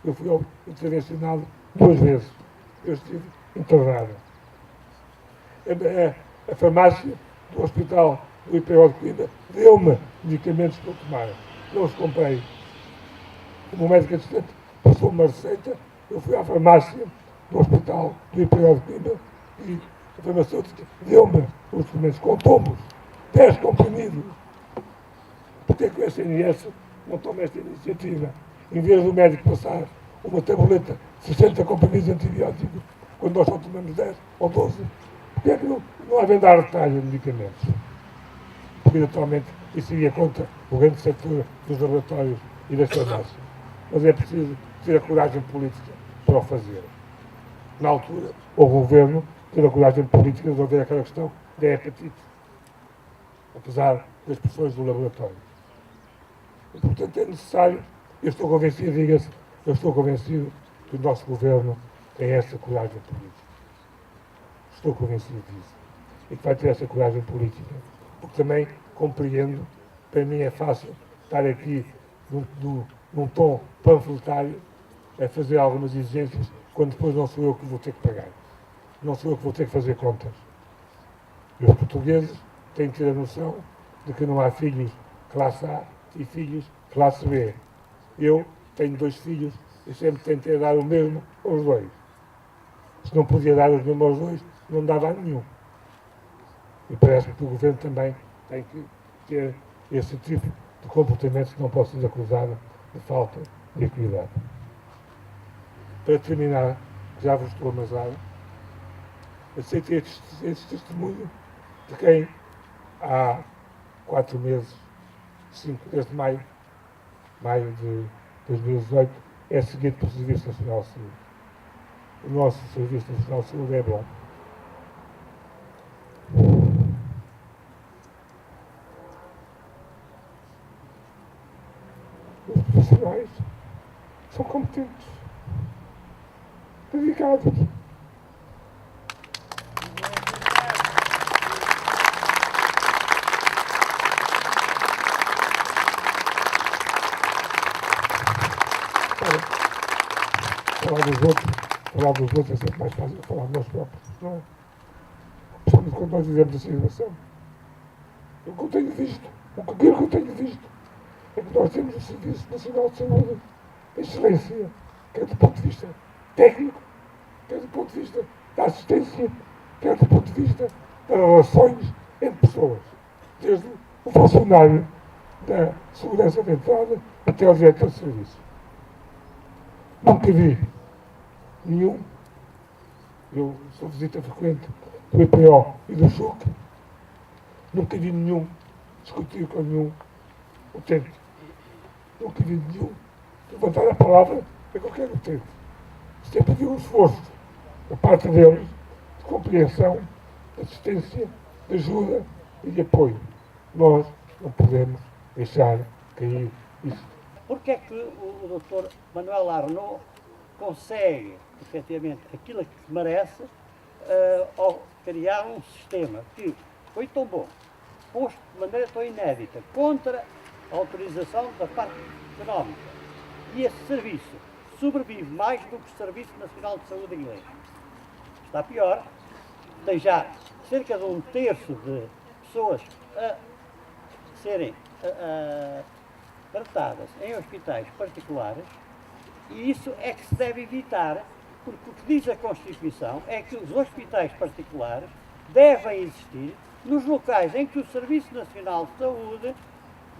Eu fui intervencionado 2 vezes. Eu estive internado. A farmácia do Hospital do IPO de Coimbra deu-me medicamentos para eu tomar. Não os comprei. O médico assistente passou-me uma receita. Eu fui à farmácia do Hospital do IPO de Coimbra e a farmacêutica deu-me os documentos com tombos. 10 comprimidos. Porque é que o SNS não toma esta iniciativa? Em vez do médico passar uma tabuleta de 60 comprimidos de antibióticos, quando nós só tomamos 10 ou 12, porque é que não há venda à retalho de medicamentos? Porque, naturalmente, isso iria contra o grande setor dos laboratórios e das farmácias. Mas é preciso ter a coragem política para o fazer. Na altura, o governo teve a coragem política de resolver aquela questão da hepatite, apesar das pressões do laboratório. E, portanto, é necessário, eu estou convencido que o nosso governo tem essa coragem política. Estou convencido disso. E que vai ter essa coragem política. Porque também compreendo, para mim é fácil estar aqui num tom panfletário a fazer algumas exigências quando depois não sou eu que vou ter que pagar. Não sou eu que vou ter que fazer contas. E os portugueses têm que ter a noção de que não há filhos classe A e filhos classe B. Eu tenho 2 filhos e sempre tentei dar o mesmo aos 2. Se não podia dar os mesmos aos 2, não dava a nenhum. E parece-me que o governo também tem que ter esse tipo de comportamento que não pode ser acusado de falta de equidade. Para terminar, já vos estou a amassar, aceitei este testemunho de quem há 4 meses, 5, desde maio de 2018, é seguido pelo Serviço Nacional de Saúde. O nosso Serviço Nacional de Saúde é bom. Os profissionais são competentes, dedicados. Falar dos outros é sempre mais fácil que falar de nós próprios, não é? Principalmente quando nós vivemos a situação. O que eu tenho visto é que nós temos o Serviço Nacional de Saúde de excelência, quer do ponto de vista técnico, quer do ponto de vista da assistência, quer do ponto de vista das relações entre pessoas, desde o funcionário da segurança da entrada até o diretor de serviço. Nunca vi nenhum, eu sou visita frequente do IPO e do SUC, Nunca vi nenhum discutir com nenhum utente. Nunca vi nenhum levantar a palavra a qualquer utente. Sempre vi um esforço da parte deles de compreensão, de assistência, de ajuda e de apoio. Nós não podemos deixar cair isso. Porque é que o Dr. Manuel Arnaud consegue, efetivamente, aquilo que merece ao criar um sistema que foi tão bom, posto de maneira tão inédita, contra a autorização da parte económica, e esse serviço sobrevive mais do que o Serviço Nacional de Saúde inglês. Está pior, tem já cerca de 1/3 de pessoas a serem tratadas em hospitais particulares, e isso é que se deve evitar, porque o que diz a Constituição é que os hospitais particulares devem existir nos locais em que o Serviço Nacional de Saúde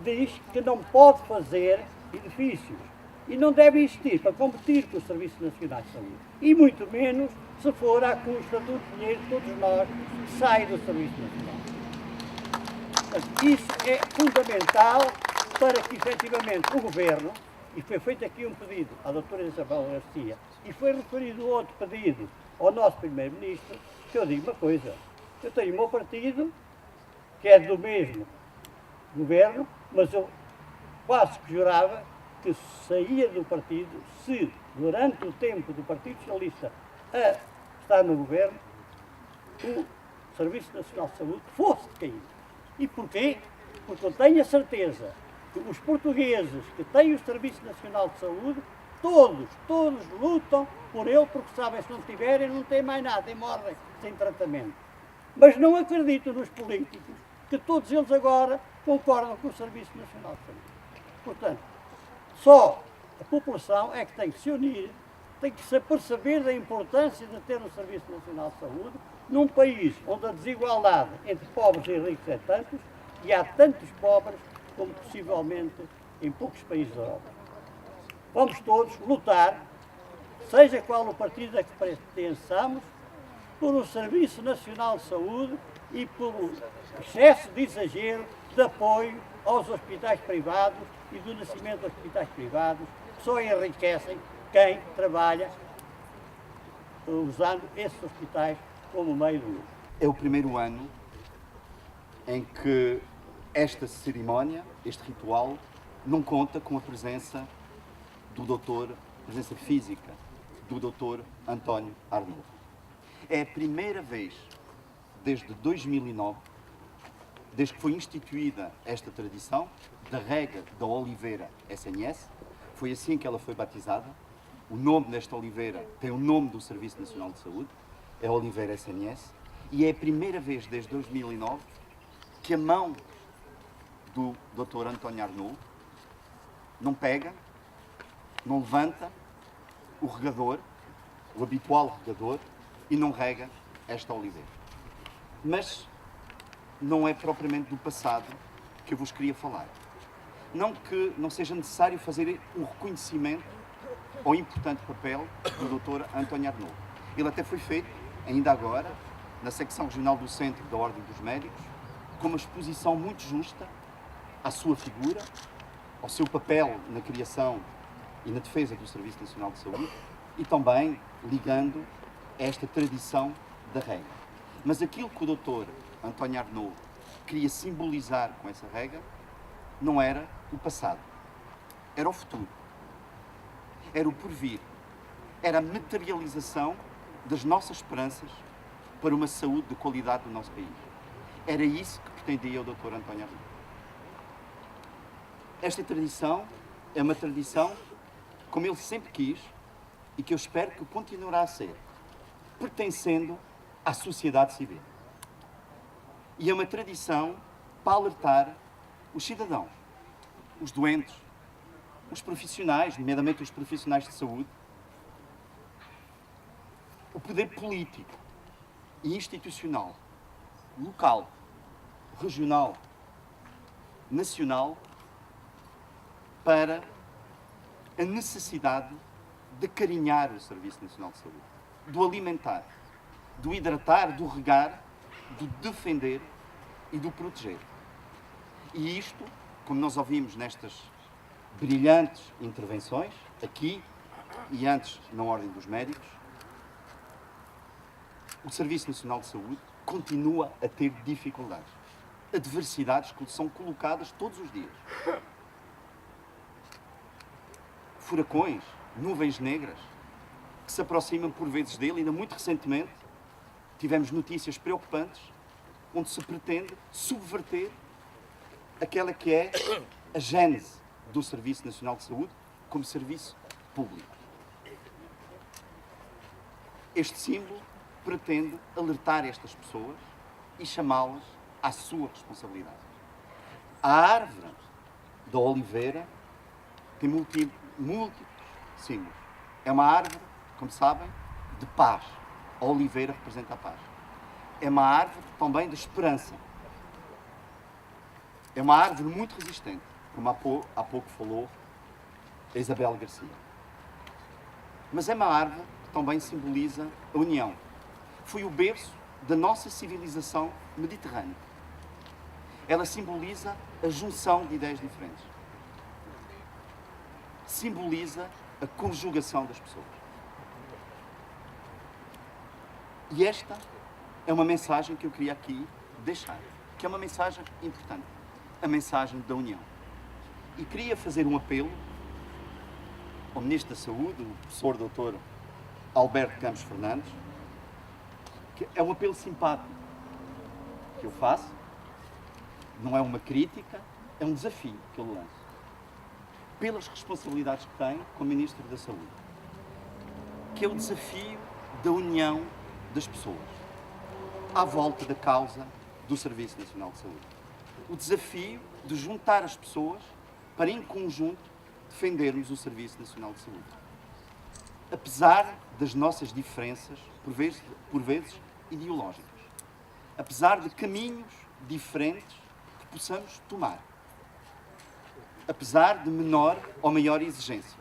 diz que não pode fazer edifícios. E não devem existir para competir com o Serviço Nacional de Saúde. E muito menos se for à custa do dinheiro de todos nós que sai do Serviço Nacional. Portanto, isso é fundamental para que, efetivamente, o Governo, e foi feito aqui um pedido à doutora Isabel Garcia, e foi referido outro pedido ao nosso Primeiro-Ministro, que eu digo uma coisa, eu tenho o meu partido, que é do mesmo Governo, mas eu quase que jurava que saía do partido se, durante o tempo do Partido Socialista a estar no Governo, o Serviço Nacional de Saúde fosse caído. E porquê? Porque eu tenho a certeza que os portugueses que têm o Serviço Nacional de Saúde, todos lutam por ele, porque sabem que se não tiverem, não têm mais nada e morrem sem tratamento. Mas não acredito nos políticos, que todos eles agora concordam com o Serviço Nacional de Saúde. Portanto, só a população é que tem que se unir, tem que se perceber da importância de ter um Serviço Nacional de Saúde num país onde a desigualdade entre pobres e ricos é tanto, e há tantos pobres como possivelmente em poucos países da Europa. Vamos todos lutar, seja qual o partido a que pertençamos, por um Serviço Nacional de Saúde e por um excesso de exagero de apoio aos hospitais privados e do nascimento de hospitais privados, que só enriquecem quem trabalha usando esses hospitais como meio de lucro. É o primeiro ano em que esta cerimónia, este ritual, não conta com a presença do doutor, presença física do doutor António Arnaud. É a primeira vez, desde 2009, desde que foi instituída esta tradição, da rega da Oliveira SNS, foi assim que ela foi batizada. O nome desta oliveira tem o nome do Serviço Nacional de Saúde, é a Oliveira SNS, e é a primeira vez desde 2009 que a mão do Dr. António Arnaud não pega, não levanta o regador, o habitual regador, e não rega esta oliveira. Mas não é propriamente do passado que eu vos queria falar. Não que não seja necessário fazer um reconhecimento ao importante papel do Dr. António Arnaud. Ele até foi feito, ainda agora, na secção regional do Centro da Ordem dos Médicos, com uma exposição muito justa à sua figura, ao seu papel na criação e na defesa do Serviço Nacional de Saúde, e também ligando esta tradição da rega. Mas aquilo que o Dr. António Arnaud queria simbolizar com essa rega não era o passado, era o futuro, era o porvir, era a materialização das nossas esperanças para uma saúde de qualidade do nosso país. Era isso que pretendia o Dr. António Arnaud. Esta tradição é uma tradição como ele sempre quis e que eu espero que continuará a ser, pertencendo à sociedade civil. E é uma tradição para alertar os cidadãos, os doentes, os profissionais, nomeadamente os profissionais de saúde, o poder político e institucional, local, regional, nacional, para a necessidade de acarinhar o Serviço Nacional de Saúde, do alimentar, do hidratar, do regar, do defender e do proteger. E isto, como nós ouvimos nestas brilhantes intervenções, aqui e antes na Ordem dos Médicos, o Serviço Nacional de Saúde continua a ter dificuldades, adversidades que são colocadas todos os dias. Furacões, nuvens negras, que se aproximam por vezes dele. Ainda muito recentemente tivemos notícias preocupantes onde se pretende subverter aquela que é a gênese do Serviço Nacional de Saúde como serviço público. Este símbolo pretende alertar estas pessoas e chamá-las à sua responsabilidade. A árvore da oliveira tem múltiplos símbolos. É uma árvore, como sabem, de paz. A oliveira representa a paz. É uma árvore também de esperança. É uma árvore muito resistente, como há pouco falou a Isabel Garcia. Mas é uma árvore que também simboliza a união. Foi o berço da nossa civilização mediterrânea. Ela simboliza a junção de ideias diferentes. Simboliza a conjugação das pessoas. E esta é uma mensagem que eu queria aqui deixar, que é uma mensagem importante, a mensagem da união. E queria fazer um apelo ao Ministro da Saúde, o professor Dr. Alberto Campos Fernandes, que é um apelo simpático que eu faço, não é uma crítica, é um desafio que eu lanço, pelas responsabilidades que tem como Ministro da Saúde, que é o desafio da união das pessoas à volta da causa do Serviço Nacional de Saúde. O desafio de juntar as pessoas para, em conjunto, defendermos o Serviço Nacional de Saúde. Apesar das nossas diferenças, por vezes ideológicas, apesar de caminhos diferentes que possamos tomar, apesar de menor ou maior exigência.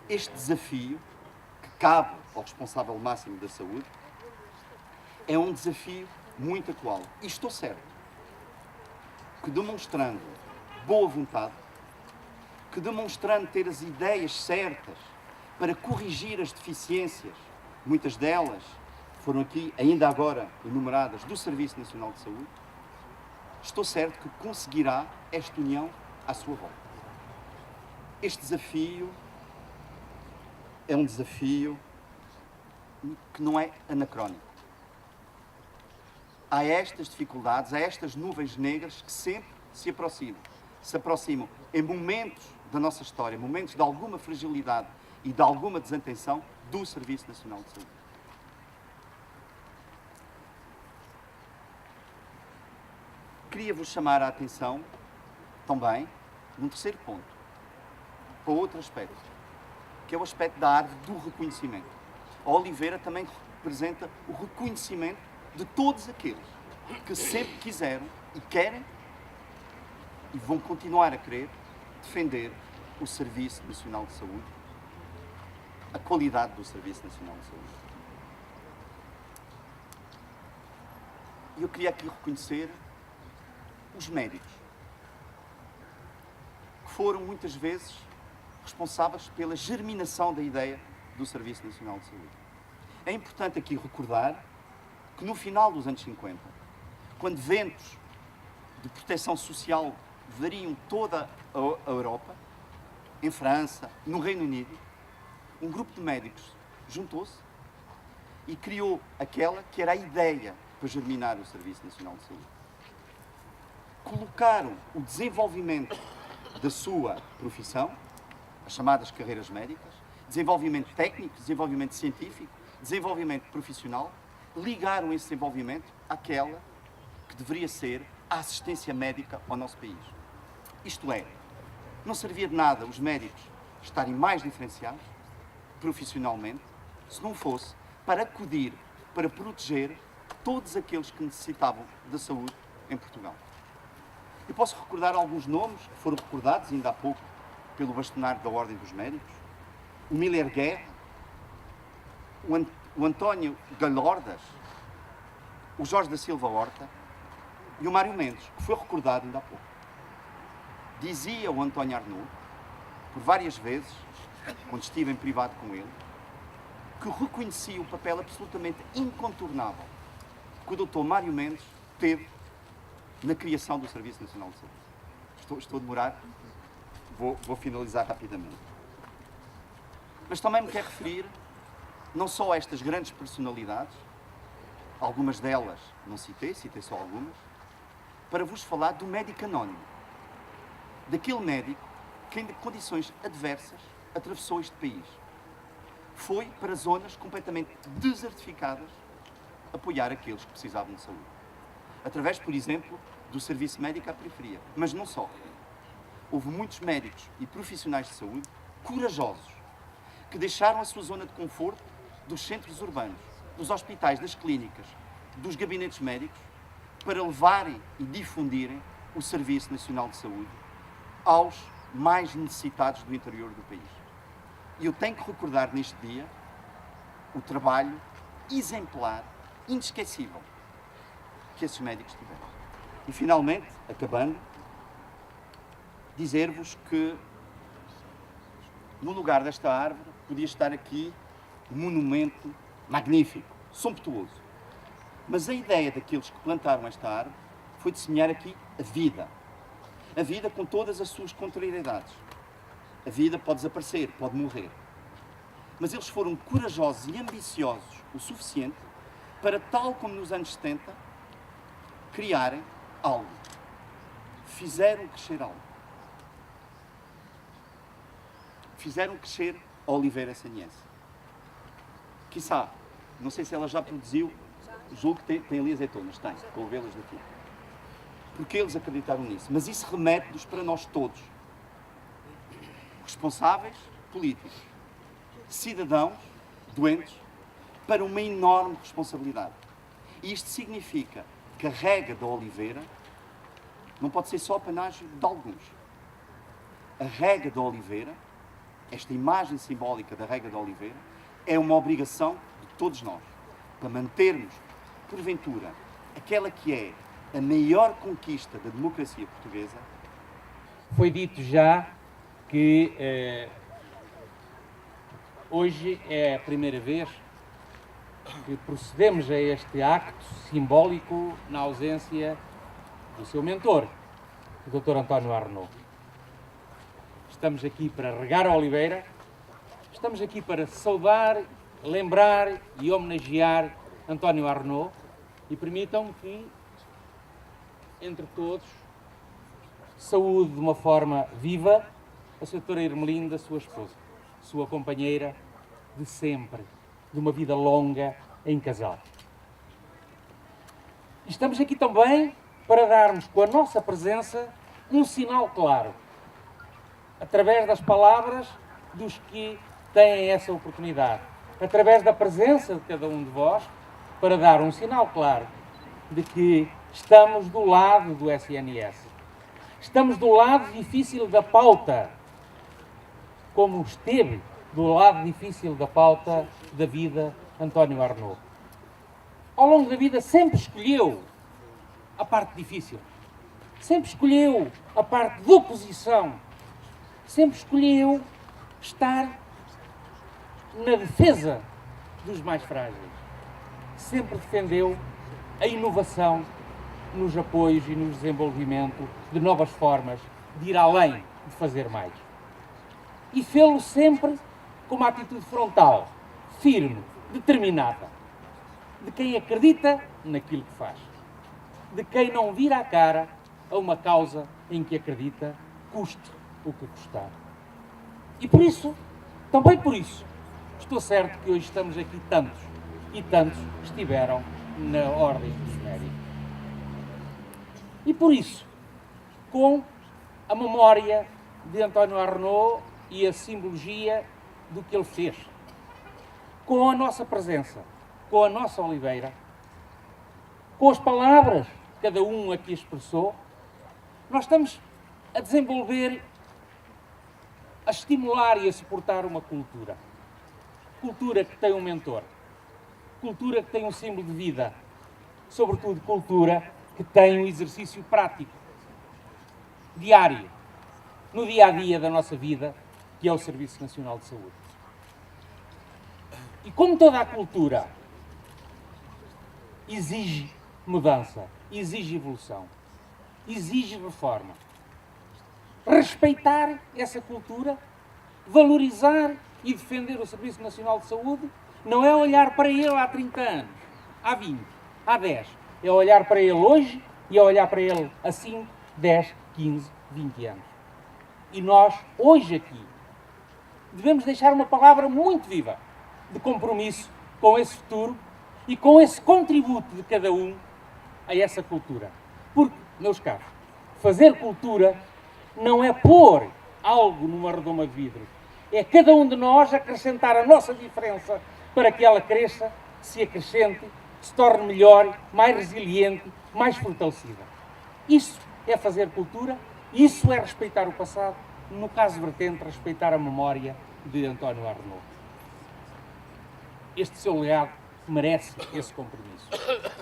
Este desafio, que cabe ao responsável máximo da saúde, é um desafio muito atual. E estou certo que, demonstrando boa vontade, que demonstrando ter as ideias certas para corrigir as deficiências, muitas delas foram aqui, ainda agora, enumeradas, do Serviço Nacional de Saúde, estou certo que conseguirá esta união à sua volta. Este desafio é um desafio que não é anacrónico. Há estas dificuldades, há estas nuvens negras que sempre se aproximam em momentos da nossa história, momentos de alguma fragilidade e de alguma desatenção do Serviço Nacional de Saúde. Queria-vos chamar a atenção também num terceiro ponto, para outro aspecto, que é o aspecto da árvore do reconhecimento. A oliveira também representa o reconhecimento de todos aqueles que sempre quiseram e querem e vão continuar a querer defender o Serviço Nacional de Saúde, a qualidade do Serviço Nacional de Saúde. E eu queria aqui reconhecer os médicos, que foram muitas vezes responsáveis pela germinação da ideia do Serviço Nacional de Saúde. É importante aqui recordar que no final dos anos 50, quando ventos de proteção social variam toda a Europa, em França, no Reino Unido, um grupo de médicos juntou-se e criou aquela que era a ideia para germinar o Serviço Nacional de Saúde. Colocaram o desenvolvimento da sua profissão, as chamadas carreiras médicas, desenvolvimento técnico, desenvolvimento científico, desenvolvimento profissional, ligaram esse desenvolvimento àquela que deveria ser a assistência médica ao nosso país. Isto é, não servia de nada os médicos estarem mais diferenciados profissionalmente se não fosse para acudir, para proteger todos aqueles que necessitavam da saúde em Portugal. Eu posso recordar alguns nomes que foram recordados ainda há pouco pelo bastonário da Ordem dos Médicos, o Miller Guerra, o António Galordas, o Jorge da Silva Horta, E o Mário Mendes, que foi recordado ainda há pouco, dizia o António Arnaud, por várias vezes, quando estive em privado com ele, que reconhecia o papel absolutamente incontornável que o Dr. Mário Mendes teve na criação do Serviço Nacional de Saúde. Estou a demorar, vou finalizar rapidamente. Mas também me quero referir não só a estas grandes personalidades, algumas delas não citei só algumas, para vos falar do médico anónimo. Daquele médico que, em condições adversas, atravessou este país. Foi para zonas completamente desertificadas apoiar aqueles que precisavam de saúde. Através, por exemplo, do serviço médico à periferia. Mas não só. Houve muitos médicos e profissionais de saúde corajosos que deixaram a sua zona de conforto dos centros urbanos, dos hospitais, das clínicas, dos gabinetes médicos, para levarem e difundirem o Serviço Nacional de Saúde aos mais necessitados do interior do país. E eu tenho que recordar neste dia o trabalho exemplar, inesquecível, que esses médicos tiveram. E finalmente, acabando, dizer-vos que no lugar desta árvore podia estar aqui um monumento magnífico, somptuoso. Mas a ideia daqueles que plantaram esta árvore foi de semear aqui a vida. A vida com todas as suas contrariedades. A vida pode desaparecer, pode morrer. Mas eles foram corajosos e ambiciosos o suficiente para, tal como nos anos 70, criarem algo. Fizeram crescer algo. Fizeram crescer a Oliveira SNS. Quiçá, não sei se ela já produziu, julgo que tem ali azeitonas, tem, vou vê-las daqui. Porque eles acreditaram nisso. Mas isso remete-nos para nós todos. Responsáveis políticos, cidadãos, doentes, para uma enorme responsabilidade. E isto significa que a rega da Oliveira não pode ser só apanágio de alguns. A rega da Oliveira, esta imagem simbólica da rega da Oliveira, é uma obrigação de todos nós, para mantermos, porventura, aquela que é a maior conquista da democracia portuguesa. Foi dito já que hoje é a primeira vez que procedemos a este acto simbólico na ausência do seu mentor, o Dr. António Arnaud. Estamos aqui para regar a Oliveira, estamos aqui para saudar, lembrar e homenagear António Arnaud e permitam-me que, entre todos, saúde de uma forma viva a Sra. Doutora Irmelinda, sua esposa, sua companheira de sempre, de uma vida longa em casal. E estamos aqui também para darmos com a nossa presença um sinal claro, através das palavras dos que têm essa oportunidade, através da presença de cada um de vós, para dar um sinal claro de que estamos do lado do SNS. Estamos do lado difícil da pauta, como esteve do lado difícil da pauta da vida António Arnaud. Ao longo da vida sempre escolheu a parte difícil, sempre escolheu a parte de oposição, sempre escolheu estar na defesa dos mais frágeis, sempre defendeu a inovação nos apoios e no desenvolvimento de novas formas de ir além, de fazer mais. E fê-lo sempre com uma atitude frontal, firme, determinada, de quem acredita naquilo que faz, de quem não vira a cara a uma causa em que acredita, custe o que custar. E por isso, também por isso, estou certo que hoje estamos aqui tantos, e tantos estiveram na ordem dos médicos. E por isso, com a memória de António Arnaud e a simbologia do que ele fez, com a nossa presença, com a nossa Oliveira, com as palavras que cada um aqui expressou, nós estamos a desenvolver, a estimular e a suportar uma cultura. Cultura que tem um mentor, cultura que tem um símbolo de vida, sobretudo cultura que tem um exercício prático, diário, no dia-a-dia da nossa vida, que é o Serviço Nacional de Saúde. E como toda a cultura exige mudança, exige evolução, exige reforma, respeitar essa cultura, valorizar e defender o Serviço Nacional de Saúde, não é olhar para ele há 30 anos, há 20, há 10. É olhar para ele hoje e é olhar para ele há 5, 10, 15, 20 anos. E nós, hoje aqui, devemos deixar uma palavra muito viva de compromisso com esse futuro e com esse contributo de cada um a essa cultura. Porque, meus caros, fazer cultura não é pôr algo numa redoma de vidro. É cada um de nós acrescentar a nossa diferença para que ela cresça, se acrescente, se torne melhor, mais resiliente, mais fortalecida. Isso é fazer cultura, isso é respeitar o passado, no caso vertente, respeitar a memória de António Arnaud. Este seu legado merece esse compromisso.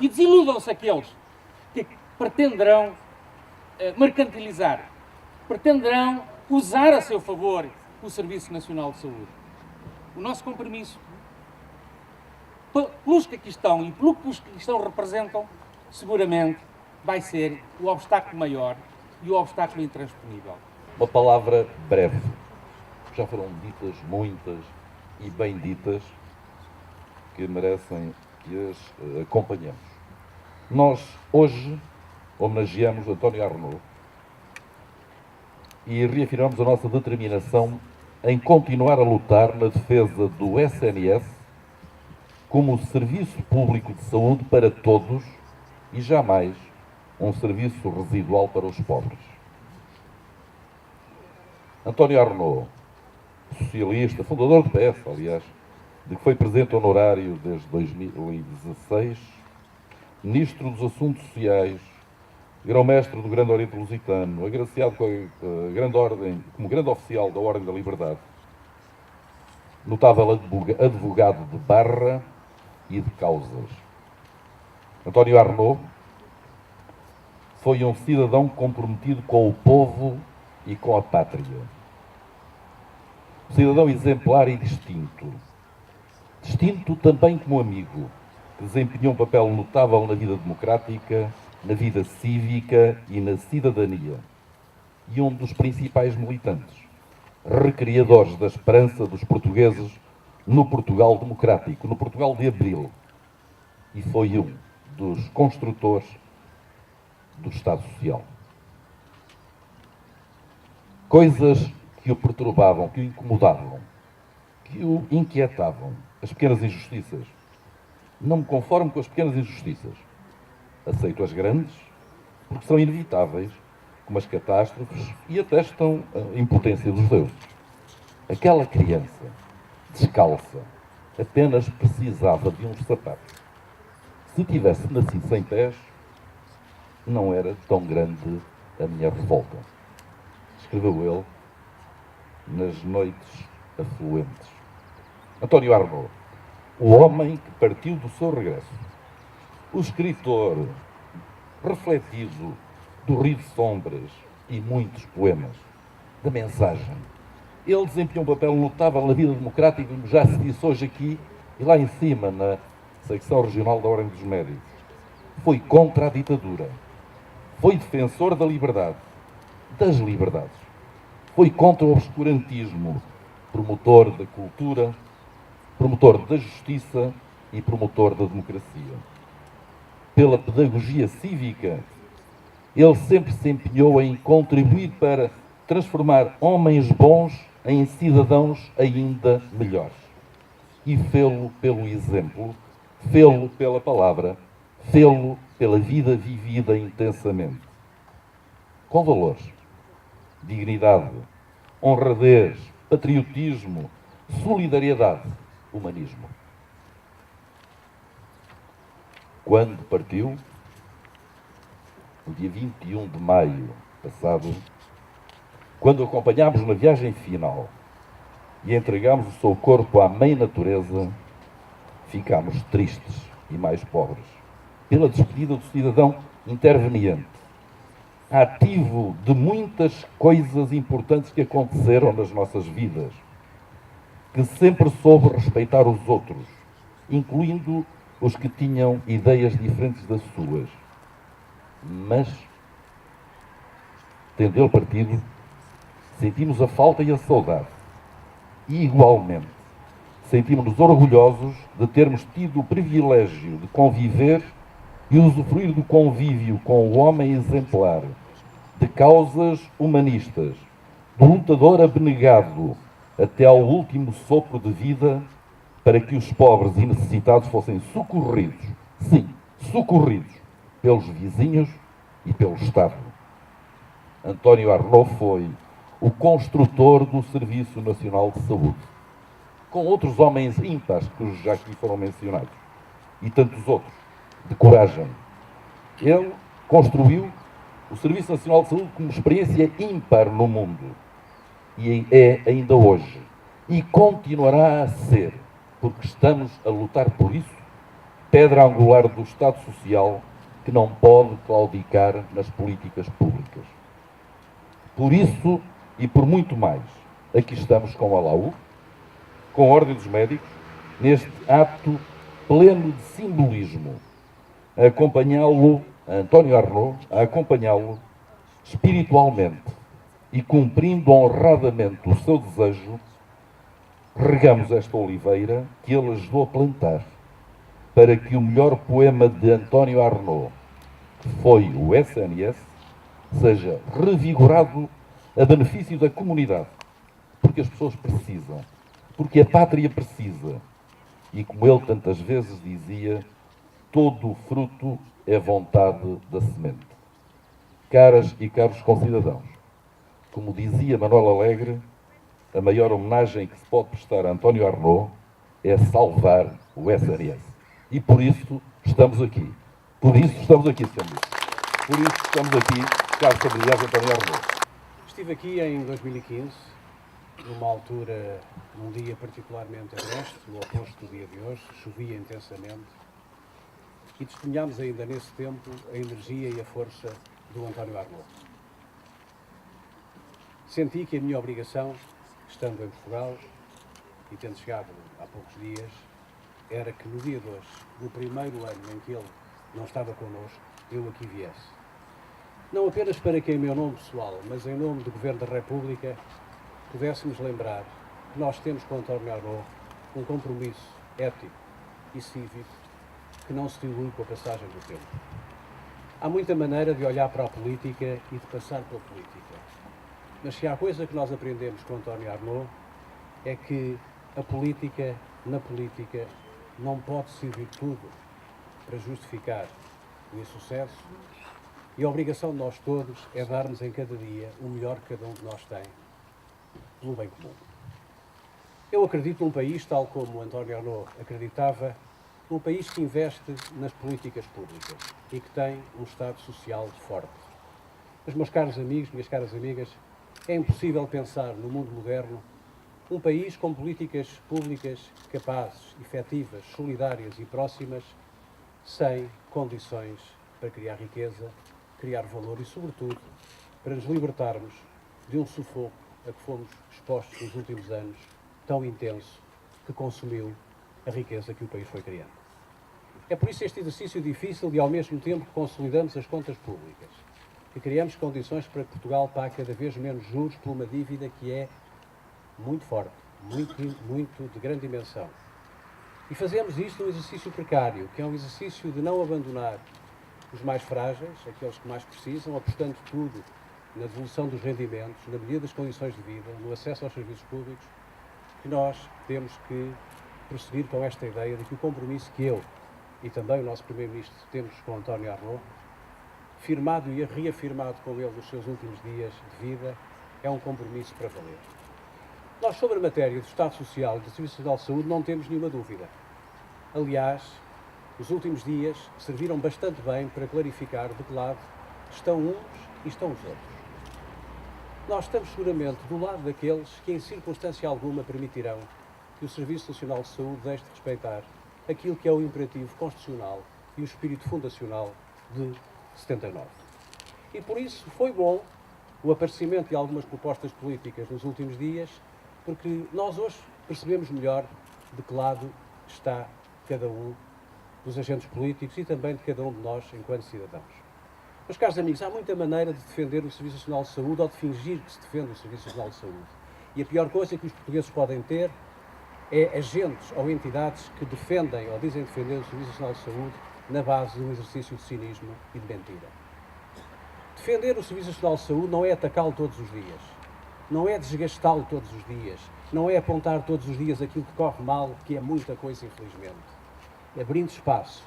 E desiludam-se aqueles que pretenderão mercantilizar, pretenderão usar a seu favor o Serviço Nacional de Saúde. O nosso compromisso, pelos que aqui estão e pelo que os que aqui estão representam, seguramente vai ser o obstáculo maior e o obstáculo intransponível. Uma palavra breve. Já foram ditas muitas e bem ditas que merecem que as acompanhemos. Nós hoje homenageamos António Arnaud e reafirmamos a nossa determinação em continuar a lutar na defesa do SNS como serviço público de saúde para todos e jamais um serviço residual para os pobres. António Arnaud, socialista, fundador do PS, aliás, de que foi presidente honorário desde 2016, ministro dos Assuntos Sociais, grão-mestre do Grande Oriente Lusitano, agraciado com a grande ordem, como grande oficial da Ordem da Liberdade, notável advogado de barra e de causas. António Arnaud foi um cidadão comprometido com o povo e com a pátria. Um cidadão exemplar e distinto. Distinto também como amigo, que desempenhou um papel notável na vida democrática, na vida cívica e na cidadania. E um dos principais militantes, recriadores da esperança dos portugueses no Portugal democrático, no Portugal de Abril. E foi um dos construtores do Estado Social. Coisas que o perturbavam, que o incomodavam, que o inquietavam. As pequenas injustiças. Não me conformo com as pequenas injustiças. Aceito as grandes, porque são inevitáveis, como as catástrofes, e atestam a impotência dos deuses. Aquela criança, descalça, apenas precisava de uns sapatos. Se tivesse nascido sem pés, não era tão grande a minha revolta. Escreveu ele nas noites afluentes. António Arnaud, o homem que partiu do seu regresso. O escritor refletido do Rio de Sombras e muitos poemas, da mensagem. Ele desempenhou um papel notável na vida democrática, como já se disse hoje aqui, e lá em cima, na secção regional da Ordem dos Médicos. Foi contra a ditadura. Foi defensor da liberdade, das liberdades. Foi contra o obscurantismo, promotor da cultura, promotor da justiça e promotor da democracia. Pela pedagogia cívica, ele sempre se empenhou em contribuir para transformar homens bons em cidadãos ainda melhores. E fê-lo pelo exemplo, fê-lo pela palavra, fê-lo pela vida vivida intensamente. Com valores, dignidade, honradez, patriotismo, solidariedade, humanismo. Quando partiu, no dia 21 de maio passado, quando acompanhámos na viagem final e entregámos o seu corpo à mãe natureza, ficámos tristes e mais pobres pela despedida do cidadão interveniente, ativo de muitas coisas importantes que aconteceram nas nossas vidas, que sempre soube respeitar os outros, incluindo os que tinham ideias diferentes das suas. Mas, tendo ele partido, sentimos a falta e a saudade. E, igualmente, sentimos-nos orgulhosos de termos tido o privilégio de conviver e usufruir do convívio com o homem exemplar, de causas humanistas, do lutador abnegado até ao último sopro de vida, para que os pobres e necessitados fossem socorridos, sim, socorridos, pelos vizinhos e pelo Estado. António Arnaud foi o construtor do Serviço Nacional de Saúde, com outros homens ímpares que já aqui foram mencionados, e tantos outros, de coragem. Ele construiu o Serviço Nacional de Saúde como experiência ímpar no mundo, e é ainda hoje, e continuará a ser, porque estamos a lutar por isso, pedra angular do Estado Social que não pode claudicar nas políticas públicas. Por isso e por muito mais, aqui estamos com a LAU, com a Ordem dos Médicos, neste ato pleno de simbolismo, a acompanhá-lo, a António Arnaud, a acompanhá-lo espiritualmente e cumprindo honradamente o seu desejo, regamos esta oliveira que ele ajudou a plantar, para que o melhor poema de António Arnaud, que foi o SNS, seja revigorado a benefício da comunidade, porque as pessoas precisam, porque a pátria precisa. E como ele tantas vezes dizia, todo o fruto é vontade da semente. Caras e caros concidadãos, como dizia Manuel Alegre, a maior homenagem que se pode prestar a António Arnaud é salvar o SNS. E por isso estamos aqui. Por isso estamos aqui, Sr. Ministro. Por isso estamos aqui, caros familiares de António Arnaud. Estive aqui em 2015, numa altura, num dia particularmente agreste, o oposto do dia de hoje, chovia intensamente, e testemunhámos ainda nesse tempo a energia e a força do António Arnaud. Senti que a minha obrigação, estando em Portugal e tendo chegado há poucos dias, era que no dia de hoje, no primeiro ano em que ele não estava connosco, eu aqui viesse. Não apenas para que em meu nome pessoal, mas em nome do Governo da República, pudéssemos lembrar que nós temos com António Arnaud um compromisso ético e cívico que não se dilui com a passagem do tempo. Há muita maneira de olhar para a política e de passar pela política. Mas se há coisa que nós aprendemos com António Arnaud é que a política, na política, não pode servir tudo para justificar o insucesso, e a obrigação de nós todos é darmos em cada dia o melhor que cada um de nós tem pelo bem comum. Eu acredito num país, tal como António Arnaud acreditava, num país que investe nas políticas públicas e que tem um Estado social forte. Mas, meus caros amigos, minhas caras amigas, é impossível pensar no mundo moderno um país com políticas públicas capazes, efetivas, solidárias e próximas, sem condições para criar riqueza, criar valor e, sobretudo, para nos libertarmos de um sufoco a que fomos expostos nos últimos anos, tão intenso, que consumiu a riqueza que o país foi criando. É por isso este exercício difícil e, ao mesmo tempo, que consolidamos as contas públicas, que criamos condições para que Portugal pague cada vez menos juros por uma dívida que é muito forte, muito de grande dimensão. E fazemos isto num exercício precário, que é um exercício de não abandonar os mais frágeis, aqueles que mais precisam, apostando tudo na devolução dos rendimentos, na melhoria das condições de vida, no acesso aos serviços públicos, que nós temos que prosseguir com esta ideia de que o compromisso que eu e também o nosso Primeiro-Ministro temos com António Arnaud, firmado e reafirmado com ele nos seus últimos dias de vida, é um compromisso para valer. Nós, sobre a matéria do Estado Social e do Serviço Nacional de Saúde, não temos nenhuma dúvida. Aliás, os últimos dias serviram bastante bem para clarificar de que lado estão uns e estão os outros. Nós estamos seguramente do lado daqueles que, em circunstância alguma, permitirão que o Serviço Nacional de Saúde deixe de respeitar aquilo que é o imperativo constitucional e o espírito fundacional de 79. E por isso foi bom o aparecimento de algumas propostas políticas nos últimos dias, porque nós hoje percebemos melhor de que lado está cada um dos agentes políticos e também de cada um de nós enquanto cidadãos. Meus caros amigos, há muita maneira de defender o Serviço Nacional de Saúde ou de fingir que se defende o Serviço Nacional de Saúde. E a pior coisa que os portugueses podem ter é agentes ou entidades que defendem ou dizem defender o Serviço Nacional de Saúde na base de um exercício de cinismo e de mentira. Defender o Serviço Nacional de Saúde não é atacá-lo todos os dias, não é desgastá-lo todos os dias, não é apontar todos os dias aquilo que corre mal, que é muita coisa, infelizmente. Abrindo espaço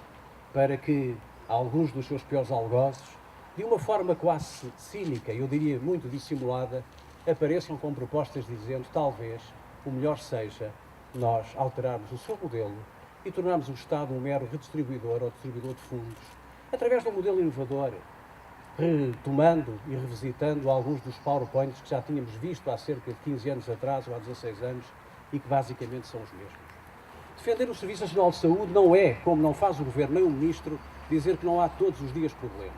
para que alguns dos seus piores algozes, de uma forma quase cínica, eu diria muito dissimulada, apareçam com propostas dizendo talvez o melhor seja nós alterarmos o seu modelo e tornarmos o Estado um mero redistribuidor ou distribuidor de fundos, através de um modelo inovador, retomando e revisitando alguns dos PowerPoints que já tínhamos visto há cerca de 15 anos atrás ou há 16 anos e que basicamente são os mesmos. Defender o Serviço Nacional de Saúde não é, como não faz o Governo nem o Ministro, dizer que não há todos os dias problemas.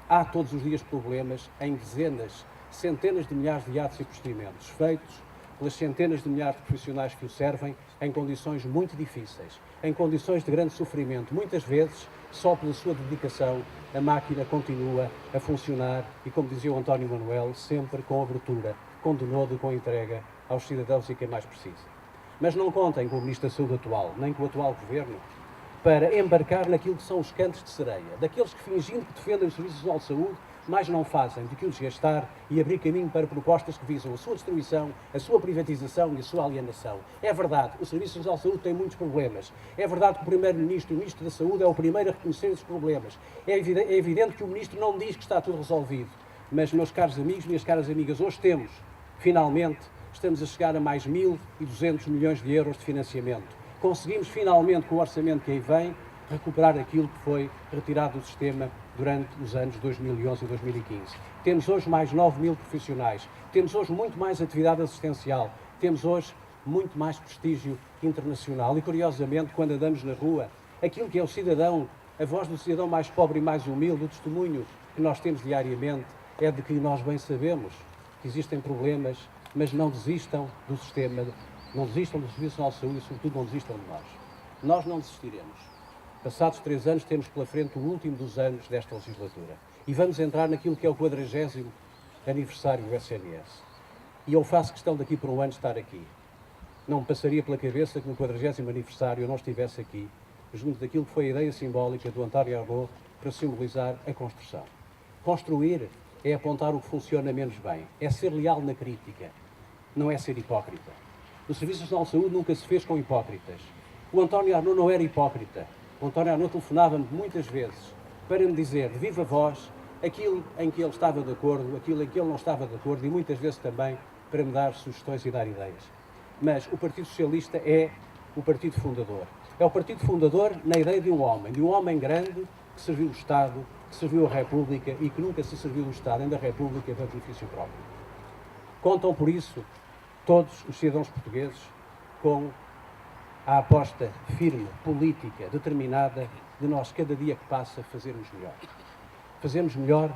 Há todos os dias problemas em dezenas, centenas de milhares de atos e procedimentos feitos pelas centenas de milhares de profissionais que o servem em condições muito difíceis, em condições de grande sofrimento. Muitas vezes, só pela sua dedicação, a máquina continua a funcionar e, como dizia o António Manuel, sempre com abertura, com denodo, com entrega aos cidadãos e quem mais precisa. Mas não contem com o Ministro da Saúde atual, nem com o atual Governo, para embarcar naquilo que são os cantos de sereia, daqueles que, fingindo que defendem o Serviço Nacional de Saúde, mais não fazem do que o desgastar e abrir caminho para propostas que visam a sua destruição, a sua privatização e a sua alienação. É verdade, o Serviço Nacional de Saúde tem muitos problemas. É verdade que o Primeiro-Ministro e o Ministro da Saúde é o primeiro a reconhecer esses problemas. É evidente que o Ministro não diz que está tudo resolvido. Mas, meus caros amigos, minhas caras amigas, hoje temos, finalmente, estamos a chegar a mais 1.200 milhões de euros de financiamento. Conseguimos, finalmente, com o orçamento que aí vem, recuperar aquilo que foi retirado do sistema durante os anos 2011 e 2015. Temos hoje mais 9.000 profissionais, temos hoje muito mais atividade assistencial, temos hoje muito mais prestígio internacional e, curiosamente, quando andamos na rua, aquilo que é o cidadão, a voz do cidadão mais pobre e mais humilde, o testemunho que nós temos diariamente é de que nós bem sabemos que existem problemas, mas não desistam do sistema, não desistam do Serviço Nacional de Saúde e, sobretudo, não desistam de nós. Nós não desistiremos. Passados 3 anos, temos pela frente o último dos anos desta legislatura. E vamos entrar naquilo que é o 40º aniversário do SNS. E eu faço questão daqui por um ano estar aqui. Não me passaria pela cabeça que no 40º aniversário eu não estivesse aqui, junto daquilo que foi a ideia simbólica do António Arnaud para simbolizar a construção. Construir é apontar o que funciona menos bem, é ser leal na crítica, não é ser hipócrita. O Serviço Nacional de Saúde nunca se fez com hipócritas. O António Arnaud não era hipócrita. O António Arnaud telefonava-me muitas vezes para me dizer de viva voz aquilo em que ele estava de acordo, aquilo em que ele não estava de acordo e muitas vezes também para me dar sugestões e dar ideias. Mas o Partido Socialista é o partido fundador. É o partido fundador na ideia de um homem grande que serviu o Estado, que serviu a República e que nunca se serviu do Estado nem da República para benefício próprio. Contam por isso todos os cidadãos portugueses com a aposta firme, política, determinada, de nós, cada dia que passa, fazermos melhor. Fazermos melhor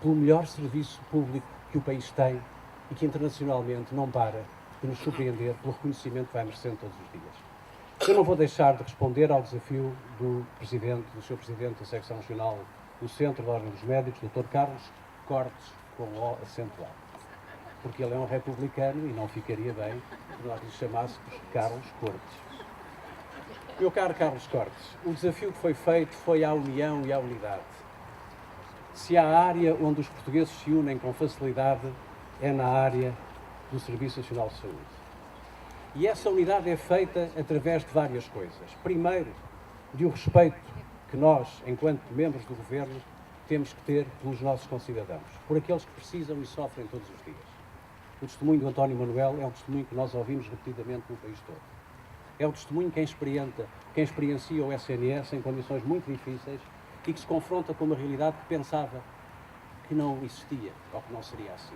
pelo melhor serviço público que o país tem e que internacionalmente não para de nos surpreender pelo reconhecimento que vai merecendo todos os dias. Eu não vou deixar de responder ao desafio do Sr. Presidente da Secção Nacional do Centro da Ordem dos Médicos, Dr. Carlos Cortes, com O acentuado. Porque ele é um republicano e não ficaria bem se nós lhe chamássemos Carlos Cortes. Meu caro Carlos Cortes, o desafio que foi feito foi à união e à unidade. Se há área onde os portugueses se unem com facilidade, é na área do Serviço Nacional de Saúde. E essa unidade é feita através de várias coisas. Primeiro, de um respeito que nós, enquanto membros do Governo, temos que ter pelos nossos concidadãos, por aqueles que precisam e sofrem todos os dias. O testemunho do António Manuel é um testemunho que nós ouvimos repetidamente no país todo. É o testemunho de quem experiencia o SNS em condições muito difíceis e que se confronta com uma realidade que pensava que não existia ou que não seria assim.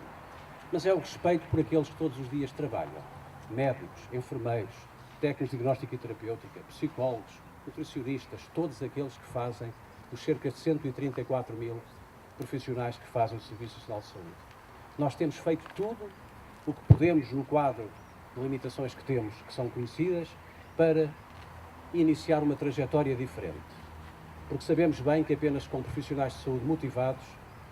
Mas é o respeito por aqueles que todos os dias trabalham. Médicos, enfermeiros, técnicos de diagnóstica e terapêutica, psicólogos, nutricionistas, todos aqueles que fazem os cerca de 134.000 profissionais que fazem o Serviço Nacional de Saúde. Nós temos feito tudo o que podemos no quadro de limitações que temos, que são conhecidas, para iniciar uma trajetória diferente. Porque sabemos bem que apenas com profissionais de saúde motivados,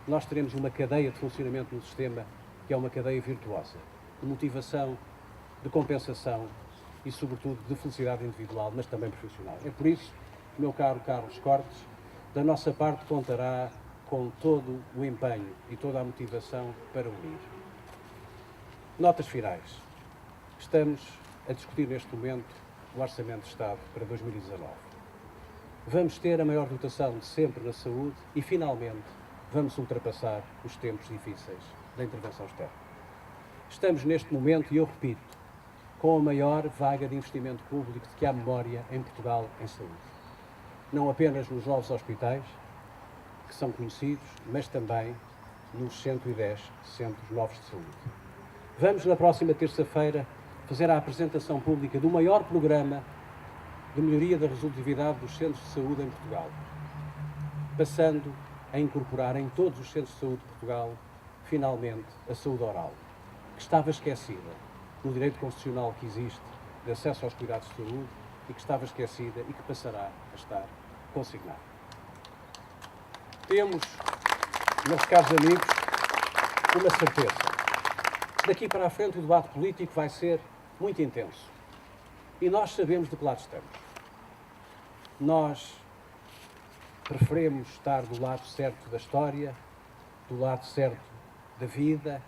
nós teremos uma cadeia de funcionamento no sistema que é uma cadeia virtuosa, de motivação, de compensação e, sobretudo, de felicidade individual, mas também profissional. É por isso, meu caro Carlos Cortes, da nossa parte contará com todo o empenho e toda a motivação para unir. Notas finais. Estamos a discutir neste momento o Orçamento de Estado para 2019. Vamos ter a maior dotação de sempre na saúde e, finalmente, vamos ultrapassar os tempos difíceis da intervenção externa. Estamos neste momento, e eu repito, com a maior vaga de investimento público de que há memória em Portugal em saúde. Não apenas nos novos hospitais, que são conhecidos, mas também nos 110 centros novos de saúde. Vamos, na próxima terça-feira, fazer a apresentação pública do maior programa de melhoria da resolutividade dos centros de saúde em Portugal, passando a incorporar em todos os centros de saúde de Portugal, finalmente, a saúde oral, que estava esquecida no direito constitucional que existe de acesso aos cuidados de saúde e que estava esquecida e que passará a estar consignada. Temos, meus caros amigos, uma certeza. Daqui para a frente o debate político vai ser muito intenso. E nós sabemos de que lado estamos. Nós preferimos estar do lado certo da história, do lado certo da vida.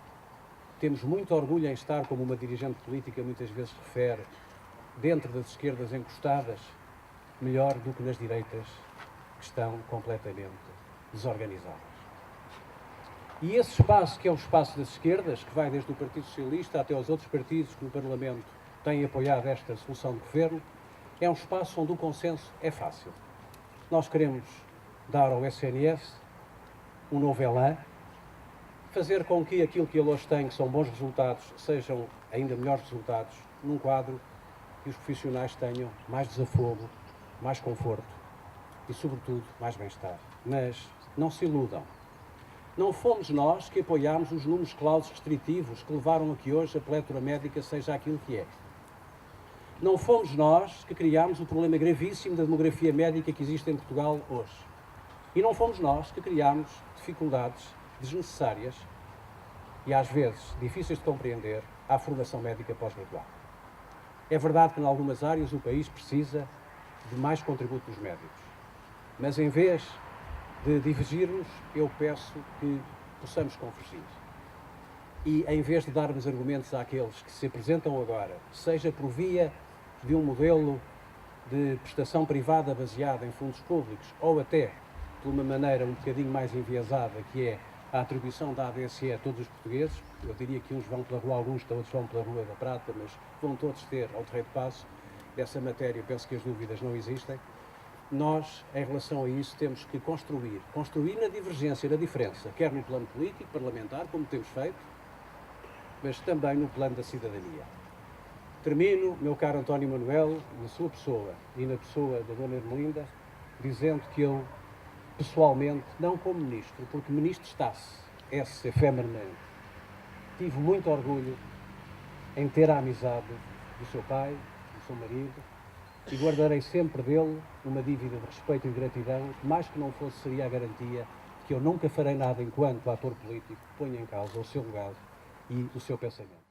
Temos muito orgulho em estar, como uma dirigente política muitas vezes refere, dentro das esquerdas encostadas, melhor do que nas direitas, que estão completamente desorganizadas. E esse espaço, que é o espaço das esquerdas, que vai desde o Partido Socialista até aos outros partidos que no Parlamento têm apoiado esta solução de governo, é um espaço onde o consenso é fácil. Nós queremos dar ao SNS um novo elan, fazer com que aquilo que ele hoje tem, que são bons resultados, sejam ainda melhores resultados, num quadro que os profissionais tenham mais desafogo, mais conforto e, sobretudo, mais bem-estar. Mas não se iludam. Não fomos nós que apoiámos os números clausos restritivos que levaram a que hoje a plétora médica seja aquilo que é. Não fomos nós que criámos o problema gravíssimo da demografia médica que existe em Portugal hoje. E não fomos nós que criámos dificuldades desnecessárias e, às vezes, difíceis de compreender à formação médica pós-graduada. É verdade que, em algumas áreas, o país precisa de mais contributo dos médicos. Mas, em vez de divergirmos, eu peço que possamos convergir. E, em vez de darmos argumentos àqueles que se apresentam agora, seja por via de um modelo de prestação privada baseada em fundos públicos, ou até de uma maneira um bocadinho mais enviesada, que é a atribuição da ADSE a todos os portugueses, eu diria que uns vão pela Rua Augusta, outros vão pela Rua da Prata, mas vão todos ter ao terreiro de passo. Dessa matéria, eu penso que as dúvidas não existem. Nós, em relação a isso, temos que construir na divergência, na diferença, quer no plano político, parlamentar, como temos feito, mas também no plano da cidadania. Termino, meu caro António Manuel, na sua pessoa e na pessoa da Dona Ermelinda, dizendo que eu, pessoalmente, não como ministro, porque ministro está-se, esse efemeramente, tive muito orgulho em ter a amizade do seu pai, do seu marido, e guardarei sempre dele uma dívida de respeito e de gratidão, que mais que não fosse seria a garantia de que eu nunca farei nada enquanto ator político que ponha em causa o seu legado e o seu pensamento.